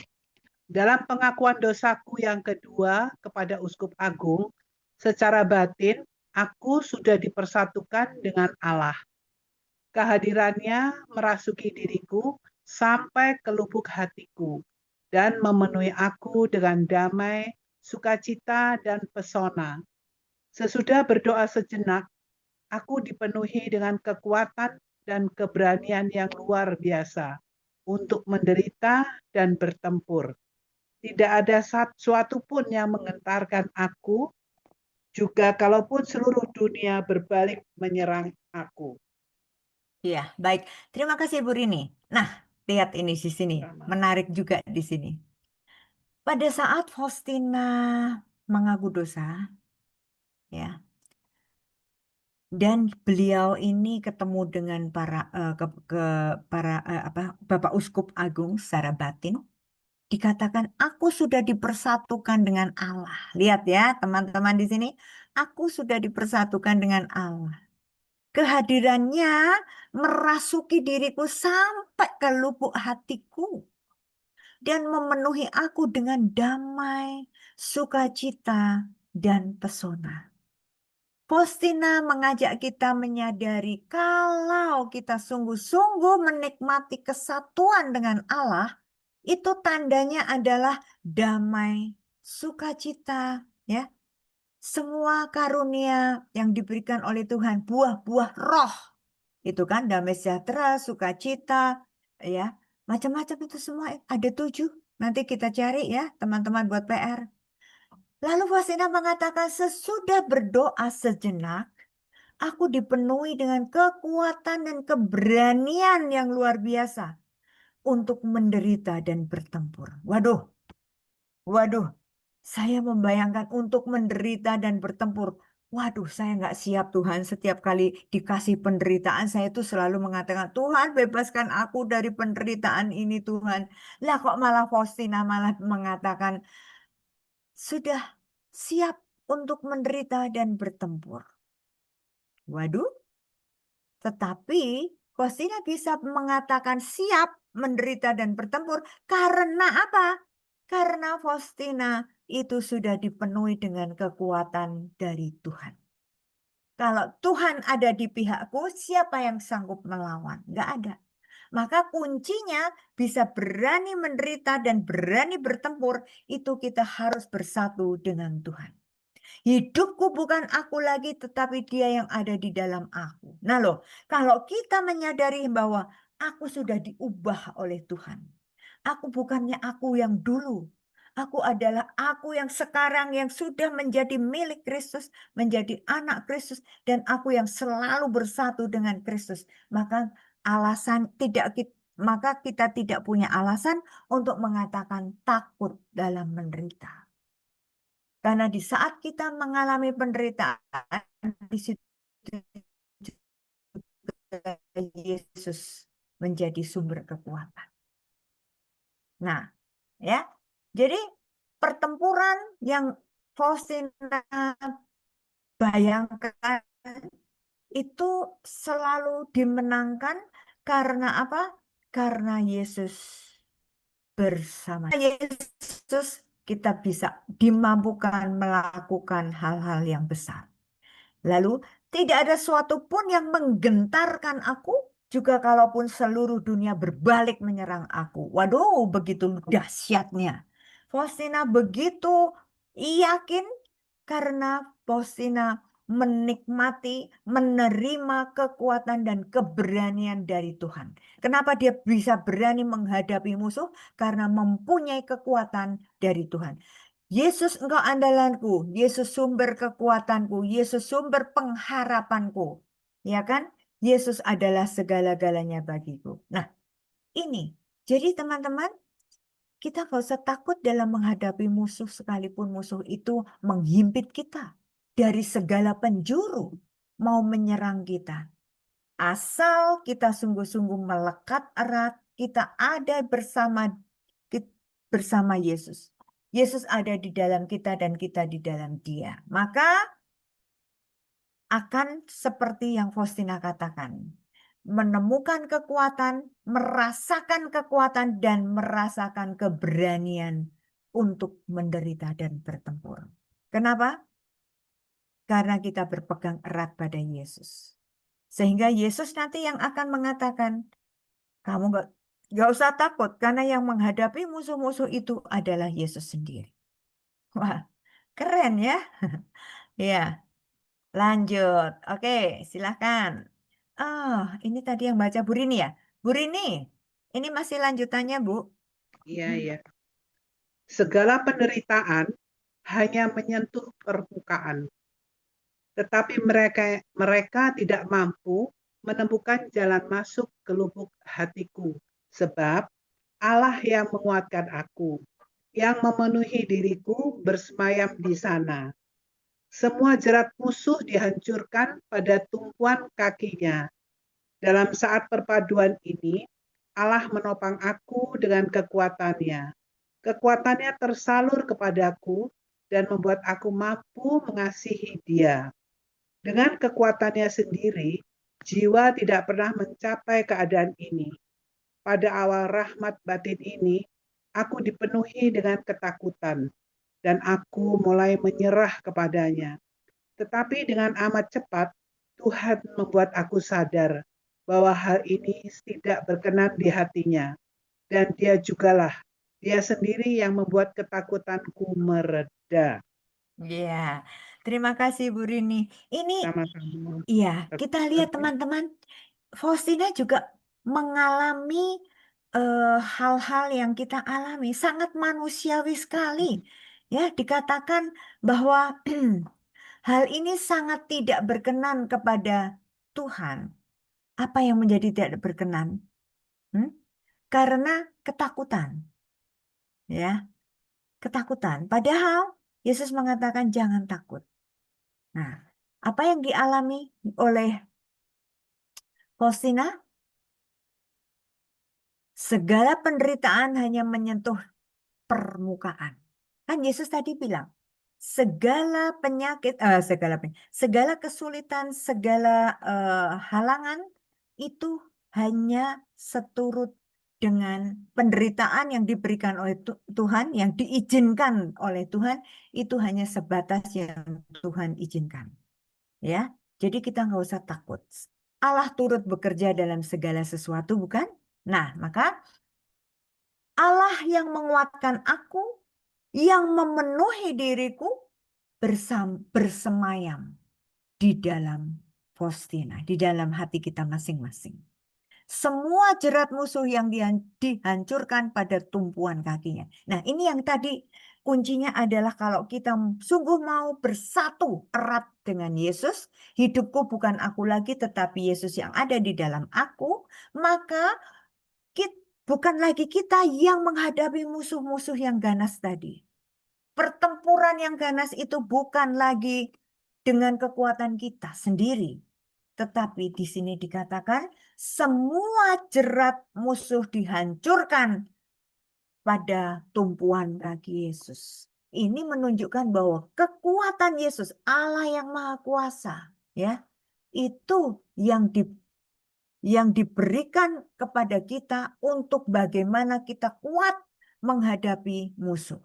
[SPEAKER 6] Dalam pengakuan dosaku yang kedua kepada Uskup Agung, secara batin aku sudah dipersatukan dengan Allah. Kehadirannya merasuki diriku sampai ke lubuk hatiku dan memenuhi aku dengan damai, sukacita, dan pesona. Sesudah berdoa sejenak, aku dipenuhi dengan kekuatan dan keberanian yang luar biasa untuk menderita dan bertempur. Tidak ada sesuatu pun yang menggentarkan aku, juga kalaupun seluruh dunia berbalik menyerang aku.
[SPEAKER 3] Ya, baik. Terima kasih Bu Rini. Nah, lihat ini di sini. Menarik juga di sini. Pada saat Faustina mengaku dosa, ya, dan beliau ini ketemu dengan para Bapak Uskup Agung secara batin, dikatakan aku sudah dipersatukan dengan Allah. Lihat ya, teman-teman di sini, aku sudah dipersatukan dengan Allah. Kehadirannya merasuki diriku sampai ke lubuk hatiku dan memenuhi aku dengan damai, sukacita, dan pesona. Faustina mengajak kita menyadari kalau kita sungguh-sungguh menikmati kesatuan dengan Allah, itu tandanya adalah damai, sukacita, ya. Semua karunia yang diberikan oleh Tuhan, buah-buah roh. Itu kan damai sejahtera, sukacita, ya. Macam-macam itu semua ada 7. Nanti kita cari ya, teman-teman buat PR. Lalu Faustina mengatakan sesudah berdoa sejenak, aku dipenuhi dengan kekuatan dan keberanian yang luar biasa untuk menderita dan bertempur. Waduh, saya membayangkan untuk menderita dan bertempur. Waduh, saya nggak siap Tuhan. Setiap kali dikasih penderitaan, saya itu selalu mengatakan, Tuhan bebaskan aku dari penderitaan ini Tuhan. Lah kok malah Faustina malah mengatakan, sudah siap untuk menderita dan bertempur. Waduh, tetapi Faustina bisa mengatakan siap menderita dan bertempur karena apa? Karena Faustina itu sudah dipenuhi dengan kekuatan dari Tuhan. Kalau Tuhan ada di pihakku, siapa yang sanggup melawan? Nggak ada. Maka kuncinya bisa berani menderita dan berani bertempur, itu kita harus bersatu dengan Tuhan. Hidupku bukan aku lagi, tetapi Dia yang ada di dalam aku. Nah loh, kalau kita menyadari bahwa aku sudah diubah oleh Tuhan. Aku bukannya aku yang dulu. Aku adalah aku yang sekarang yang sudah menjadi milik Kristus, menjadi anak Kristus, dan aku yang selalu bersatu dengan Kristus. Maka maka kita tidak punya alasan untuk mengatakan takut dalam menderita. Karena di saat kita mengalami penderitaan, di situ Yesus menjadi sumber kekuatan. Nah, ya. Jadi pertempuran yang Faustina bayangkan itu selalu dimenangkan karena apa? Karena Yesus bersama Yesus kita bisa dimampukan melakukan hal-hal yang besar. Lalu tidak ada suatu pun yang menggentarkan aku, juga kalaupun seluruh dunia berbalik menyerang aku. Waduh, begitu dahsyatnya. Faustina begitu yakin karena Faustina menikmati, menerima kekuatan dan keberanian dari Tuhan. Kenapa dia bisa berani menghadapi musuh? Karena mempunyai kekuatan dari Tuhan. Yesus engkau andalanku, Yesus sumber kekuatanku, Yesus sumber pengharapanku. Ya kan? Yesus adalah segala-galanya bagiku. Nah, ini. Jadi teman-teman, kita gak usah takut dalam menghadapi musuh sekalipun musuh itu menghimpit kita dari segala penjuru mau menyerang kita. Asal kita sungguh-sungguh melekat erat, kita ada bersama Yesus. Yesus ada di dalam kita dan kita di dalam Dia. Maka akan seperti yang Faustina katakan. Menemukan kekuatan, merasakan kekuatan, dan merasakan keberanian untuk menderita dan bertempur. Kenapa? karena kita berpegang erat pada Yesus. Sehingga Yesus nanti yang akan mengatakan, kamu nggak usah takut karena yang menghadapi musuh-musuh itu adalah Yesus sendiri. Wah, keren ya. Ya, lanjut. Oke, silahkan. Ini tadi yang baca Bu Rini ya. Bu Rini, ini masih lanjutannya, Bu.
[SPEAKER 6] Iya, iya. Segala penderitaan hanya menyentuh permukaan, tetapi mereka tidak mampu menemukan jalan masuk ke lubuk hatiku, sebab Allah yang menguatkan aku, yang memenuhi diriku bersemayam di sana. Semua jerat musuh dihancurkan pada tumpuan kakinya. Dalam saat perpaduan ini, Allah menopang aku dengan kekuatannya. Kekuatannya tersalur kepadaku dan membuat aku mampu mengasihi Dia. Dengan kekuatannya sendiri, jiwa tidak pernah mencapai keadaan ini. Pada awal rahmat batin ini, aku dipenuhi dengan ketakutan, dan aku mulai menyerah kepadanya. Tetapi dengan amat cepat, Tuhan membuat aku sadar bahwa hal ini tidak berkenan di hatinya. Dan dia sendiri yang membuat ketakutanku mereda.
[SPEAKER 3] Ya, terima kasih Bu Rini. Ini,
[SPEAKER 6] Sama-sama.
[SPEAKER 3] iya, kita lihat teman-teman, Faustina juga mengalami hal-hal yang kita alami, sangat manusiawi sekali. Ya, dikatakan bahwa hal ini sangat tidak berkenan kepada Tuhan. Apa yang menjadi tidak berkenan? Karena ketakutan. Ya, ketakutan. Padahal Yesus mengatakan jangan takut. Nah, apa yang dialami oleh Faustina? Segala penderitaan hanya menyentuh permukaan. Kan Yesus tadi bilang, segala kesulitan, segala halangan itu hanya seturut dengan penderitaan yang diberikan oleh Tuhan, yang diizinkan oleh Tuhan, itu hanya sebatas yang Tuhan izinkan. Ya, jadi kita nggak usah takut. Allah turut bekerja dalam segala sesuatu, bukan? Nah, maka Allah yang menguatkan aku, yang memenuhi diriku, bersemayam di dalam Faustina, di dalam hati kita masing-masing. Semua jerat musuh yang dihancurkan pada tumpuan kakinya. Nah, ini yang tadi kuncinya adalah kalau kita sungguh mau bersatu erat dengan Yesus, hidupku bukan aku lagi tetapi Yesus yang ada di dalam aku, maka bukan lagi kita yang menghadapi musuh-musuh yang ganas tadi. Pertempuran yang ganas itu bukan lagi dengan kekuatan kita sendiri. Tetapi di sini dikatakan semua jerat musuh dihancurkan pada tumpuan kaki Yesus. Ini menunjukkan bahwa kekuatan Yesus, Allah yang Maha Kuasa, ya, itu yang diberikan kepada kita untuk bagaimana kita kuat menghadapi musuh.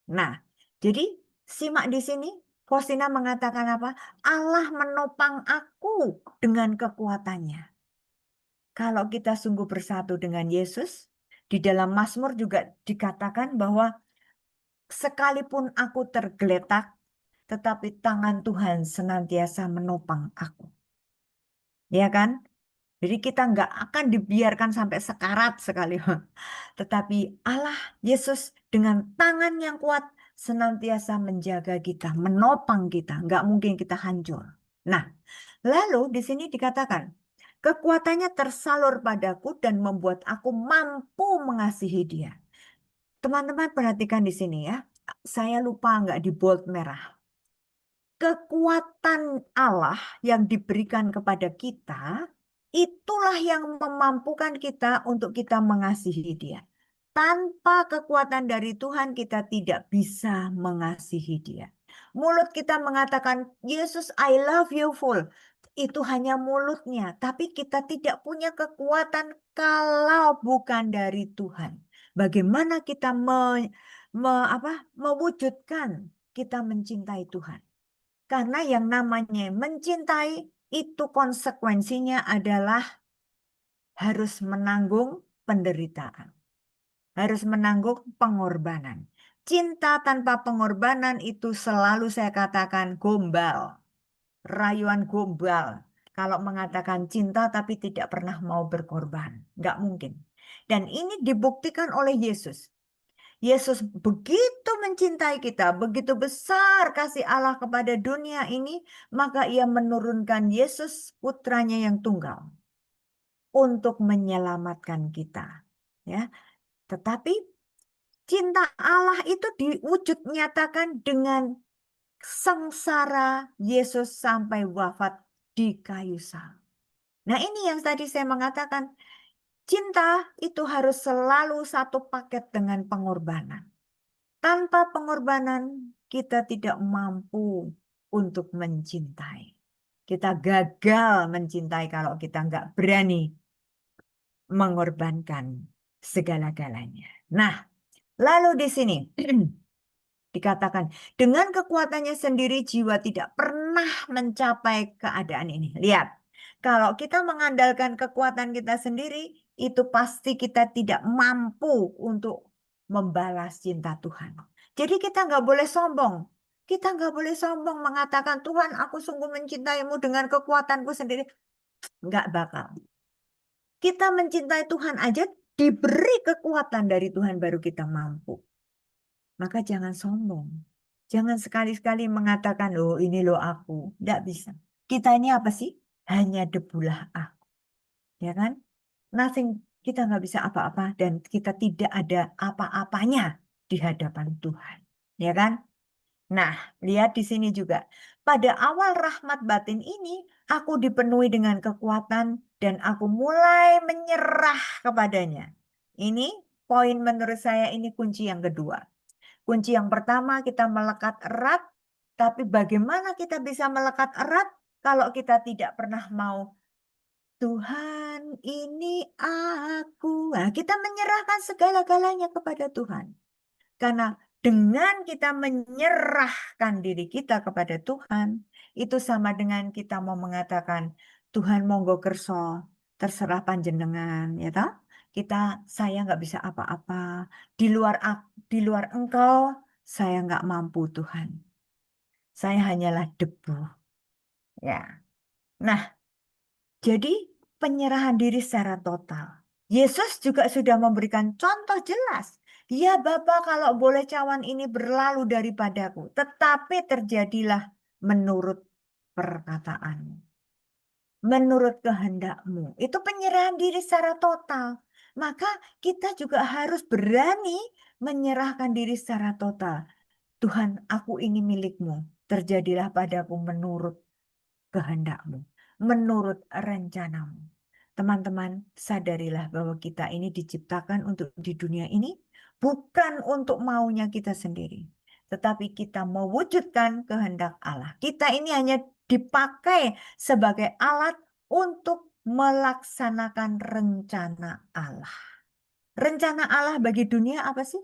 [SPEAKER 3] Nah, jadi simak di sini, Faustina mengatakan apa? Allah menopang aku dengan kekuatannya. Kalau kita sungguh bersatu dengan Yesus, di dalam Mazmur juga dikatakan bahwa sekalipun aku tergeletak, tetapi tangan Tuhan senantiasa menopang aku. Ya kan? Jadi kita nggak akan dibiarkan sampai sekarat sekalipun. Tetapi Allah, Yesus dengan tangan yang kuat senantiasa menjaga kita, menopang kita. Nggak mungkin kita hancur. Nah, lalu di sini dikatakan, kekuatannya tersalur padaku dan membuat aku mampu mengasihi dia. Teman-teman perhatikan di sini ya. Saya lupa nggak di bold merah. Kekuatan Allah yang diberikan kepada kita, itulah yang memampukan kita untuk kita mengasihi dia. Tanpa kekuatan dari Tuhan kita tidak bisa mengasihi dia. Mulut kita mengatakan, Yesus I love you full. Itu hanya mulutnya. Tapi kita tidak punya kekuatan kalau bukan dari Tuhan. Bagaimana kita mewujudkan kita mencintai Tuhan. Karena yang namanya mencintai itu konsekuensinya adalah harus menanggung penderitaan. Harus menanggung pengorbanan. Cinta tanpa pengorbanan itu selalu saya katakan gombal. Rayuan gombal. Kalau mengatakan cinta tapi tidak pernah mau berkorban. Nggak mungkin. Dan ini dibuktikan oleh Yesus. Yesus begitu mencintai kita, begitu besar kasih Allah kepada dunia ini, maka ia menurunkan Yesus putranya yang tunggal untuk menyelamatkan kita. Ya, tetapi cinta Allah itu diwujud nyatakan dengan sengsara Yesus sampai wafat di kayu salib. Nah, ini yang tadi saya mengatakan, cinta itu harus selalu satu paket dengan pengorbanan. Tanpa pengorbanan, kita tidak mampu untuk mencintai. Kita gagal mencintai kalau kita nggak berani mengorbankan segala-galanya. Nah, lalu di sini dikatakan, dengan kekuatannya sendiri jiwa tidak pernah mencapai keadaan ini. Lihat, kalau kita mengandalkan kekuatan kita sendiri, itu pasti kita tidak mampu untuk membalas cinta Tuhan. Jadi kita nggak boleh sombong. Kita nggak boleh sombong mengatakan, Tuhan aku sungguh mencintaimu dengan kekuatanku sendiri. Nggak bakal. Kita mencintai Tuhan aja diberi kekuatan dari Tuhan baru kita mampu. Maka jangan sombong. Jangan sekali-sekali mengatakan, oh ini loh aku. Nggak bisa. Kita ini apa sih? Hanya debulah aku. Ya kan? Nothing, kita nggak bisa apa-apa dan kita tidak ada apa-apanya di hadapan Tuhan. Ya kan? Nah, lihat di sini juga. Pada awal rahmat batin ini, aku dipenuhi dengan kekuatan dan aku mulai menyerah kepadanya. Ini poin menurut saya ini kunci yang kedua. Kunci yang pertama kita melekat erat, tapi bagaimana kita bisa melekat erat kalau kita tidak pernah mau Tuhan ini aku. Nah, kita menyerahkan segala-galanya kepada Tuhan. Karena dengan kita menyerahkan diri kita kepada Tuhan, itu sama dengan kita mau mengatakan, Tuhan monggo kerso, terserah panjenengan, ya toh? Saya nggak bisa apa-apa. Di luar Engkau, saya nggak mampu Tuhan. Saya hanyalah debu. Ya. Nah, jadi penyerahan diri secara total. Yesus juga sudah memberikan contoh jelas. Ya Bapa, kalau boleh cawan ini berlalu daripadaku, tetapi terjadilah menurut perkataanmu. Menurut kehendakmu. Itu penyerahan diri secara total. Maka kita juga harus berani menyerahkan diri secara total. Tuhan, aku ini milikmu. Terjadilah padaku menurut kehendakmu, menurut rencanamu. Teman-teman, sadarilah bahwa kita ini diciptakan untuk di dunia ini, bukan untuk maunya kita sendiri. Tetapi kita mewujudkan kehendak Allah. Kita ini hanya dipakai sebagai alat untuk melaksanakan rencana Allah. Rencana Allah bagi dunia apa sih?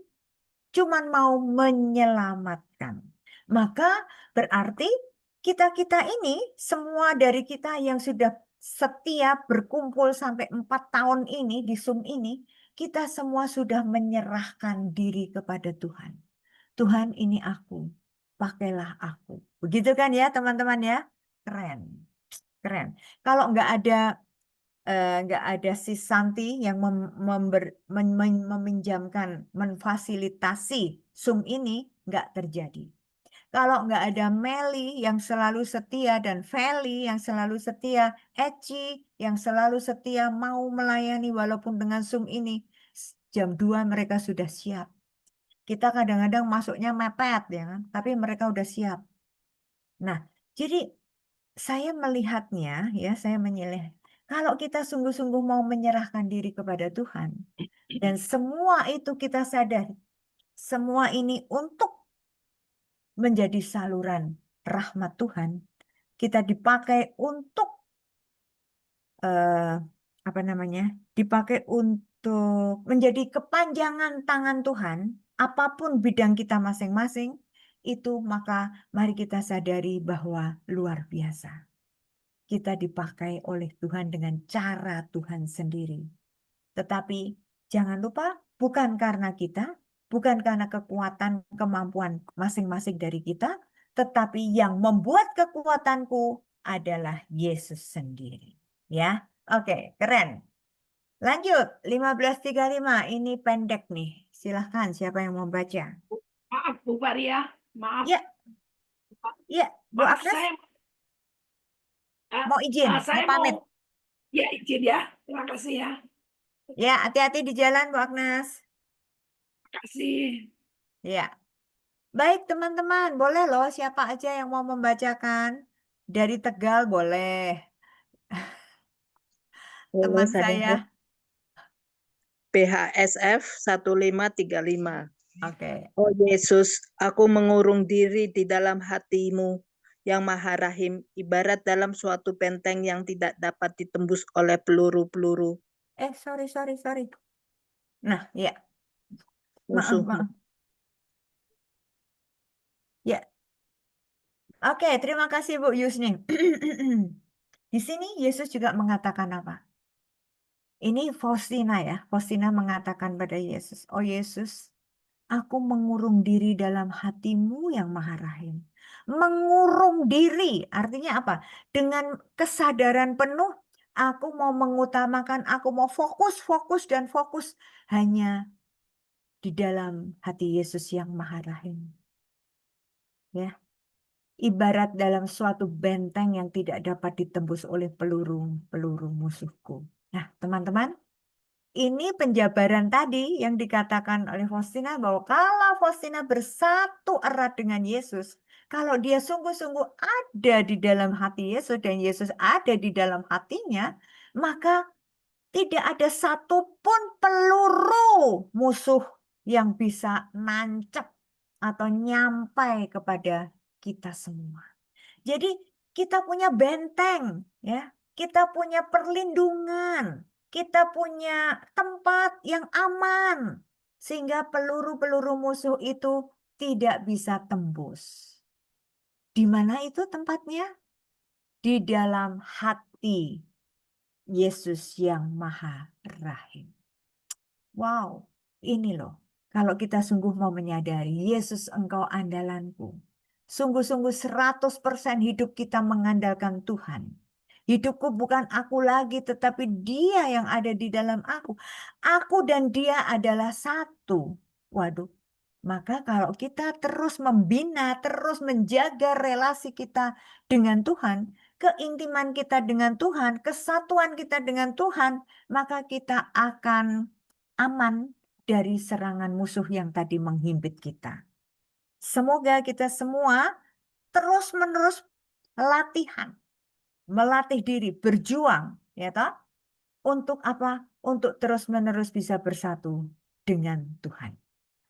[SPEAKER 3] Cuman mau menyelamatkan. Maka berarti kita-kita ini, semua dari kita yang sudah setia berkumpul sampai 4 tahun ini di Zoom ini, kita semua sudah menyerahkan diri kepada Tuhan. Tuhan ini aku, pakailah aku. Begitu kan ya teman-teman ya? Keren, keren. Kalau nggak ada si Santi yang meminjamkan, memfasilitasi Zoom ini, nggak terjadi. Kalau nggak ada Meli yang selalu setia dan Feli yang selalu setia, Eci yang selalu setia mau melayani walaupun dengan Zoom ini, jam 2 mereka sudah siap. Kita kadang-kadang masuknya mepet ya kan, tapi mereka udah siap. Nah, jadi saya melihatnya ya, saya menyeleh. Kalau kita sungguh-sungguh mau menyerahkan diri kepada Tuhan dan semua itu kita sadar, semua ini untuk menjadi saluran rahmat Tuhan, kita dipakai untuk dipakai untuk menjadi kepanjangan tangan Tuhan, apapun bidang kita masing-masing, itu, maka mari kita sadari bahwa luar biasa. Kita dipakai oleh Tuhan dengan cara Tuhan sendiri. Tetapi jangan lupa, bukan karena kita, bukan karena kekuatan, kemampuan masing-masing dari kita, tetapi yang membuat kekuatanku adalah Yesus sendiri. Ya, oke, keren. Lanjut, 15:35, ini pendek nih. Silahkan, siapa yang mau baca?
[SPEAKER 8] Maaf Bu Maria, maaf.
[SPEAKER 3] Ya, ya, Bu
[SPEAKER 8] Maaf,
[SPEAKER 3] Agnes,
[SPEAKER 8] saya
[SPEAKER 3] mau izin,
[SPEAKER 8] saya
[SPEAKER 3] mau pamit.
[SPEAKER 8] ya izin ya. Terima kasih ya.
[SPEAKER 3] Ya, hati-hati di jalan, Bu Agnes.
[SPEAKER 8] Terima kasih.
[SPEAKER 3] Ya. Baik, teman-teman, boleh loh siapa aja yang mau membacakan. Dari Tegal boleh.
[SPEAKER 9] Boleh
[SPEAKER 3] Teman saya.
[SPEAKER 9] BHSF 1535.
[SPEAKER 3] Oke.
[SPEAKER 9] Oh Yesus, aku mengurung diri di dalam hati-Mu yang maha rahim, ibarat dalam suatu benteng yang tidak dapat ditembus oleh peluru-peluru
[SPEAKER 3] Sorry. Nah, ya. Maaf,
[SPEAKER 9] musuh.
[SPEAKER 3] maaf. Ya. Oke, terima kasih Bu Yusni. Di sini Yesus juga mengatakan apa? Ini Faustina ya. Faustina mengatakan pada Yesus, "Oh Yesus, aku mengurung diri dalam hati-Mu yang maha rahim." Mengurung diri artinya apa? Dengan kesadaran penuh, aku mau mengutamakan, aku mau fokus hanya di dalam hati Yesus yang maha rahim. Ya. Ibarat dalam suatu benteng yang tidak dapat ditembus oleh peluru musuhku. Nah, teman-teman, ini penjabaran tadi yang dikatakan oleh Faustina bahwa kalau Faustina bersatu erat dengan Yesus, kalau dia sungguh-sungguh ada di dalam hati Yesus dan Yesus ada di dalam hatinya, maka tidak ada satupun peluru musuh yang bisa nancep atau nyampai kepada kita semua. Jadi kita punya benteng, ya, kita punya perlindungan, kita punya tempat yang aman sehingga peluru-peluru musuh itu tidak bisa tembus. Di mana itu tempatnya? Di dalam hati Yesus yang Maha Rahim. Wow, ini loh. Kalau kita sungguh mau menyadari, Yesus engkau andalanku. Sungguh-sungguh 100% hidup kita mengandalkan Tuhan. Hidupku bukan aku lagi, tetapi Dia yang ada di dalam aku. Aku dan Dia adalah satu. Waduh, maka kalau kita terus membina, terus menjaga relasi kita dengan Tuhan, keintiman kita dengan Tuhan, kesatuan kita dengan Tuhan, maka kita akan aman dari serangan musuh yang tadi menghimpit kita. Semoga kita semua terus-menerus latihan, melatih diri, berjuang, ya toh? Untuk apa? Untuk terus-menerus bisa bersatu dengan Tuhan.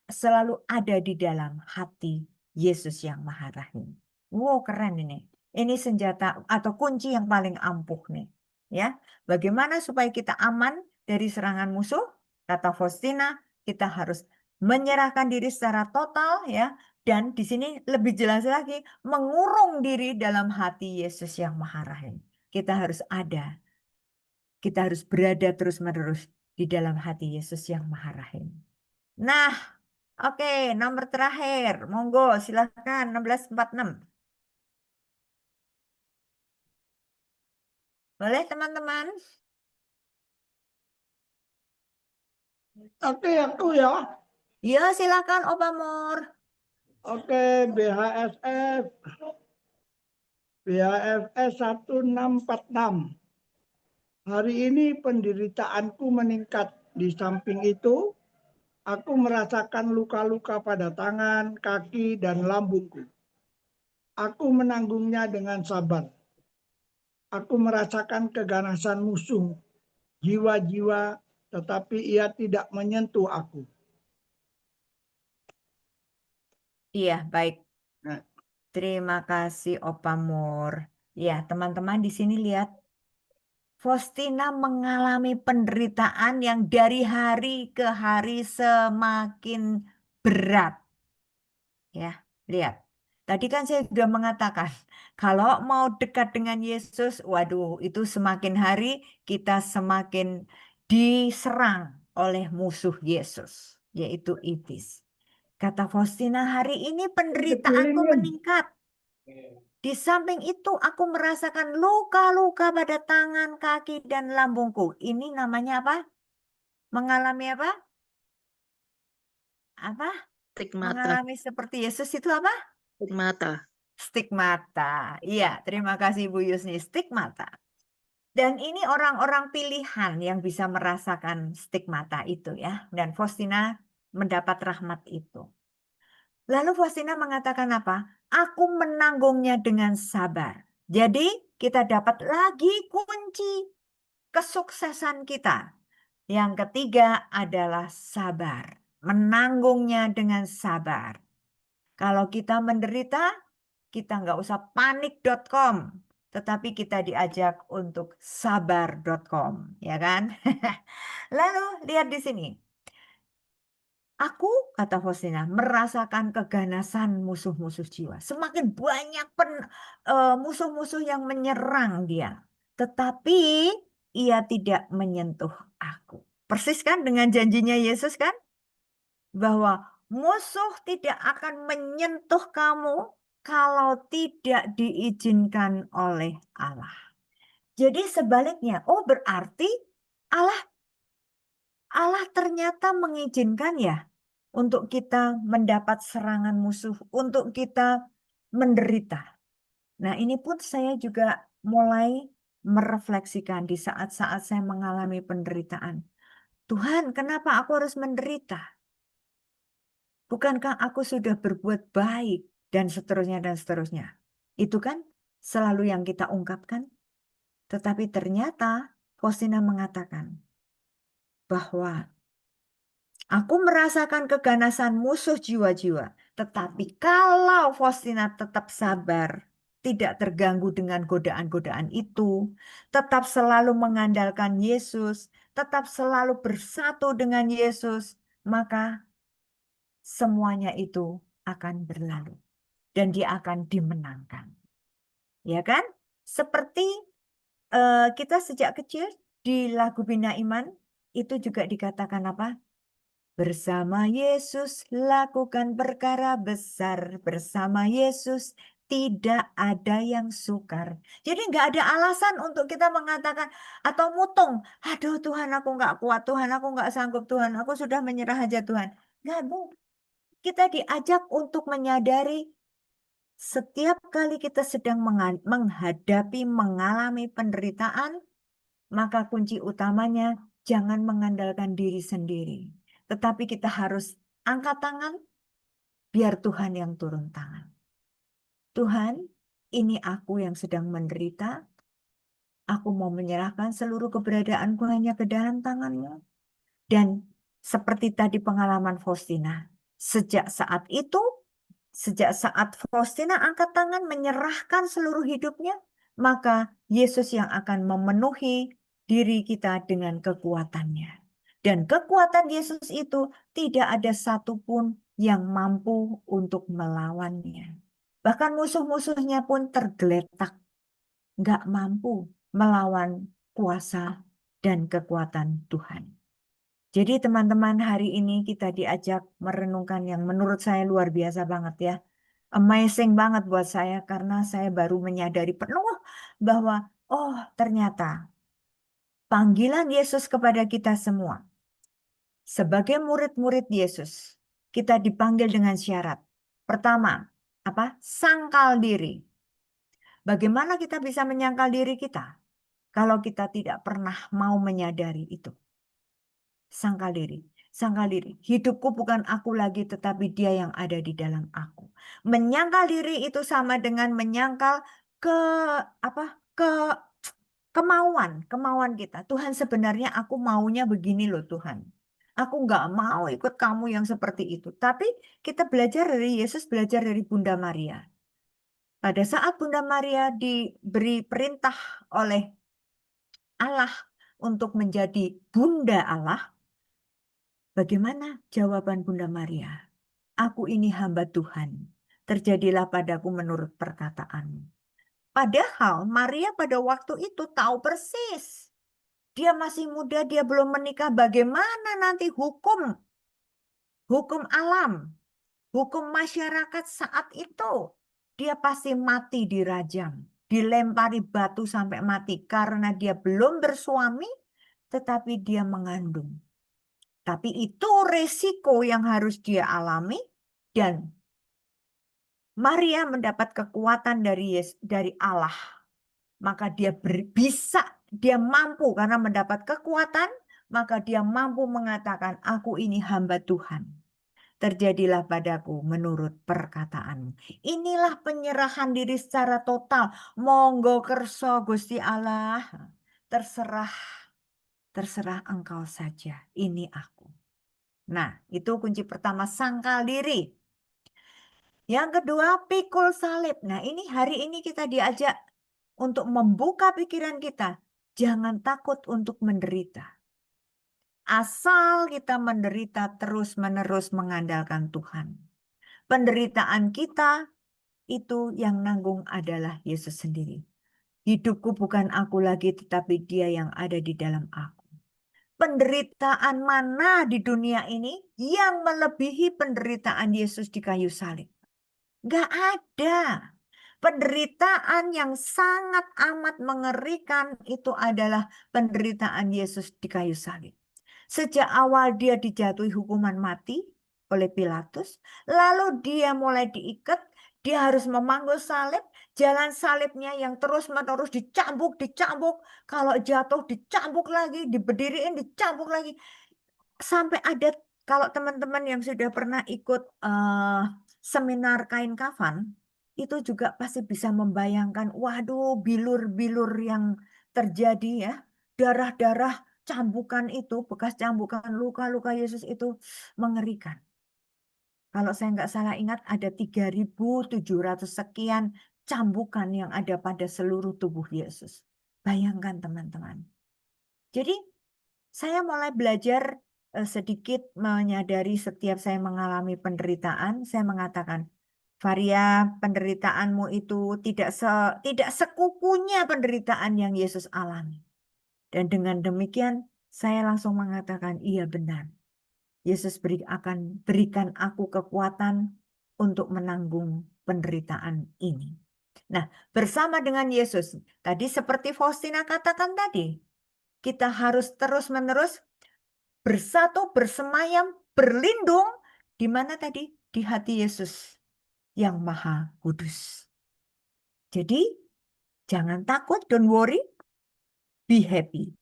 [SPEAKER 3] Selalu ada di dalam hati Yesus yang Maha Rahim. Wow, keren ini. Ini senjata atau kunci yang paling ampuh nih. Ya, bagaimana supaya kita aman dari serangan musuh? Kata Faustina, kita harus menyerahkan diri secara total ya. Dan di sini lebih jelas lagi, mengurung diri dalam hati Yesus yang Maha Rahim. Kita harus ada. Kita harus berada terus-menerus di dalam hati Yesus yang Maha Rahim. Nah, oke, nomor terakhir. Monggo, silakan 1646. Boleh teman-teman?
[SPEAKER 10] Oke, aku ya.
[SPEAKER 3] Ya, silakan Obamor.
[SPEAKER 10] Oke, BHSF 1646. Hari ini penderitaanku meningkat. Di samping itu, aku merasakan luka-luka pada tangan, kaki, dan lambungku. Aku menanggungnya dengan sabar. Aku merasakan keganasan musuh, jiwa-jiwa, tetapi ia tidak menyentuh aku.
[SPEAKER 3] Iya, baik.
[SPEAKER 10] Nah.
[SPEAKER 3] Terima kasih Opamor. Ya, teman-teman di sini lihat. Faustina mengalami penderitaan yang dari hari ke hari semakin berat. Ya, lihat. Tadi kan saya sudah mengatakan, kalau mau dekat dengan Yesus, waduh, itu semakin hari kita semakin diserang oleh musuh Yesus, yaitu iblis. Kata Faustina, hari ini penderitaanku meningkat. Di samping itu aku merasakan luka-luka pada tangan, kaki, dan lambungku. Ini namanya apa? Mengalami apa? Apa?
[SPEAKER 9] Stigmata.
[SPEAKER 3] Mengalami seperti Yesus itu apa?
[SPEAKER 9] Stigmata.
[SPEAKER 3] Stigmata. Iya, terima kasih Bu Yusni. Stigmata. Dan ini orang-orang pilihan yang bisa merasakan stigmata itu ya. Dan Faustina mendapat rahmat itu. Lalu Faustina mengatakan apa? Aku menanggungnya dengan sabar. Jadi kita dapat lagi kunci kesuksesan kita. Yang ketiga adalah sabar. Menanggungnya dengan sabar. Kalau kita menderita, kita nggak usah panik.com, tetapi kita diajak untuk sabar.com, ya kan? Lalu lihat di sini. Aku, kata Faustina, merasakan keganasan musuh-musuh jiwa. Semakin banyak musuh-musuh yang menyerang dia. Tetapi ia tidak menyentuh aku. Persis kan dengan janjinya Yesus kan? Bahwa musuh tidak akan menyentuh kamu kalau tidak diizinkan oleh Allah. Jadi sebaliknya, oh berarti Allah ternyata mengizinkan ya untuk kita mendapat serangan musuh, untuk kita menderita. Nah ini pun saya juga mulai merefleksikan di saat-saat saya mengalami penderitaan. Tuhan, kenapa aku harus menderita? Bukankah aku sudah berbuat baik dan seterusnya dan seterusnya. Itu kan selalu yang kita ungkapkan. Tetapi ternyata Faustina mengatakan bahwa aku merasakan keganasan musuh jiwa-jiwa. Tetapi kalau Faustina tetap sabar, tidak terganggu dengan godaan-godaan itu, tetap selalu mengandalkan Yesus, tetap selalu bersatu dengan Yesus, maka semuanya itu akan berlalu dan dia akan dimenangkan. Ya kan? Seperti kita sejak kecil di lagu Bina Iman itu juga dikatakan apa? Bersama Yesus lakukan perkara besar, bersama Yesus tidak ada yang sukar. Jadi nggak ada alasan untuk kita mengatakan atau mutung, aduh Tuhan aku nggak kuat, Tuhan aku nggak sanggup, Tuhan aku sudah menyerah aja Tuhan. Nggak, Bu. Kita diajak untuk menyadari setiap kali kita sedang menghadapi, mengalami penderitaan, maka kunci utamanya jangan mengandalkan diri sendiri. Tetapi kita harus angkat tangan, biar Tuhan yang turun tangan. Tuhan, ini aku yang sedang menderita. Aku mau menyerahkan seluruh keberadaanku hanya ke dalam tangan-Mu. Dan seperti tadi pengalaman Faustina, sejak saat Faustina angkat tangan menyerahkan seluruh hidupnya, maka Yesus yang akan memenuhi diri kita dengan kekuatannya. Dan kekuatan Yesus itu tidak ada satupun yang mampu untuk melawannya. Bahkan musuh-musuhnya pun tergeletak, nggak mampu melawan kuasa dan kekuatan Tuhan. Jadi teman-teman, hari ini kita diajak merenungkan yang menurut saya luar biasa banget ya. Amazing banget buat saya karena saya baru menyadari penuh bahwa oh ternyata panggilan Yesus kepada kita semua. Sebagai murid-murid Yesus, kita dipanggil dengan syarat. Pertama, apa? Sangkal diri. Bagaimana kita bisa menyangkal diri kita kalau kita tidak pernah mau menyadari itu? Sangkal diri. Sangkal diri. Hidupku bukan aku lagi, tetapi Dia yang ada di dalam aku. Menyangkal diri itu sama dengan menyangkal kemauan kita. Tuhan, sebenarnya aku maunya begini loh Tuhan. Aku nggak mau ikut kamu yang seperti itu. Tapi kita belajar dari Yesus, belajar dari Bunda Maria. Pada saat Bunda Maria diberi perintah oleh Allah untuk menjadi Bunda Allah, bagaimana jawaban Bunda Maria? Aku ini hamba Tuhan. terjadilah padaku menurut perkataanmu. Padahal Maria pada waktu itu tahu persis. Dia masih muda, dia belum menikah. Bagaimana nanti hukum alam, hukum masyarakat saat itu? Dia pasti mati dirajam, dilempari batu sampai mati karena dia belum bersuami, tetapi dia mengandung. Tapi itu resiko yang harus dia alami, dan Maria mendapat kekuatan dari Allah. Maka dia dia mampu karena mendapat kekuatan, maka dia mampu mengatakan, aku ini hamba Tuhan. Terjadilah padaku menurut perkataanmu. Inilah penyerahan diri secara total. Monggo kerso Gusti Allah. Terserah engkau saja. Ini aku. Nah, itu kunci pertama, sangkal diri. Yang kedua, pikul salib. Nah, ini hari ini kita diajak untuk membuka pikiran kita. Jangan takut untuk menderita. Asal kita menderita terus-menerus mengandalkan Tuhan. Penderitaan kita itu yang nanggung adalah Yesus sendiri. Hidupku bukan aku lagi, tetapi Dia yang ada di dalam aku. Penderitaan mana di dunia ini yang melebihi penderitaan Yesus di kayu salib? Gak ada. Penderitaan yang sangat amat mengerikan itu adalah penderitaan Yesus di kayu salib. Sejak awal dia dijatuhi hukuman mati oleh Pilatus, lalu dia mulai diikat, dia harus memanggul salib, jalan salibnya yang terus-menerus dicambuk, kalau jatuh dicambuk lagi, diberdiriin dicambuk lagi. Sampai ada, kalau teman-teman yang sudah pernah ikut seminar kain kafan, itu juga pasti bisa membayangkan, waduh, bilur-bilur yang terjadi ya, darah-darah cambukan itu, bekas cambukan, luka-luka Yesus itu mengerikan. Kalau saya nggak salah ingat, ada 3.700 sekian cambukan yang ada pada seluruh tubuh Yesus. Bayangkan teman-teman. Jadi saya mulai belajar sedikit menyadari setiap saya mengalami penderitaan, saya mengatakan, Varia, penderitaanmu itu tidak sekukunya penderitaan yang Yesus alami. Dan dengan demikian, saya langsung mengatakan, iya benar. Yesus akan berikan aku kekuatan untuk menanggung penderitaan ini. Nah, bersama dengan Yesus, tadi seperti Faustina katakan tadi, kita harus terus-menerus bersatu, bersemayam, berlindung. Di mana tadi? Di hati Yesus yang Maha Kudus. Jadi, jangan takut, don't worry, be happy.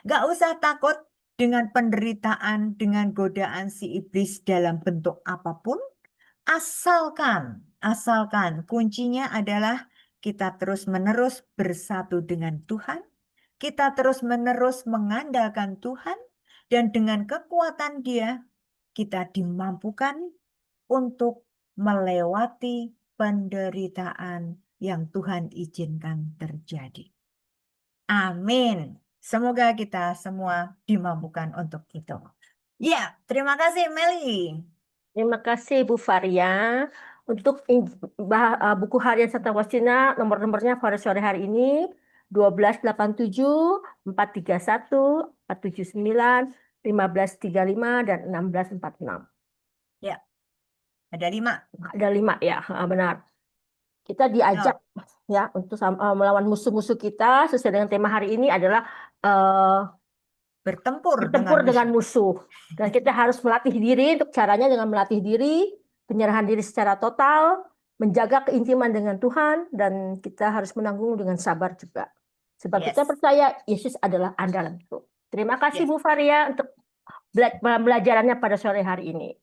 [SPEAKER 3] Gak usah takut dengan penderitaan, dengan godaan si iblis dalam bentuk apapun. Asalkan kuncinya adalah kita terus-menerus bersatu dengan Tuhan. Kita terus-menerus mengandalkan Tuhan. Dan dengan kekuatan Dia, kita dimampukan untuk melewati penderitaan yang Tuhan izinkan terjadi. Amin. Semoga kita semua dimampukan untuk itu. Ya, terima kasih Meli.
[SPEAKER 7] Terima kasih Bu Varia. Untuk buku harian Santa Faustina, nomor-nomornya pada sore hari ini 1287, 431, 479, 1535, dan 1646.
[SPEAKER 3] Ya, ada 5.
[SPEAKER 7] Ada 5 ya, benar. Kita diajak ya untuk melawan musuh-musuh kita sesuai dengan tema hari ini adalah
[SPEAKER 3] bertempur
[SPEAKER 7] dengan musuh. Dan kita harus melatih diri, untuk caranya dengan melatih diri, penyerahan diri secara total, menjaga keintiman dengan Tuhan, dan kita harus menanggung dengan sabar juga. Sebab kita percaya Yesus adalah andalan itu. Terima kasih Bu Varia untuk pembelajarannya pada sore hari ini.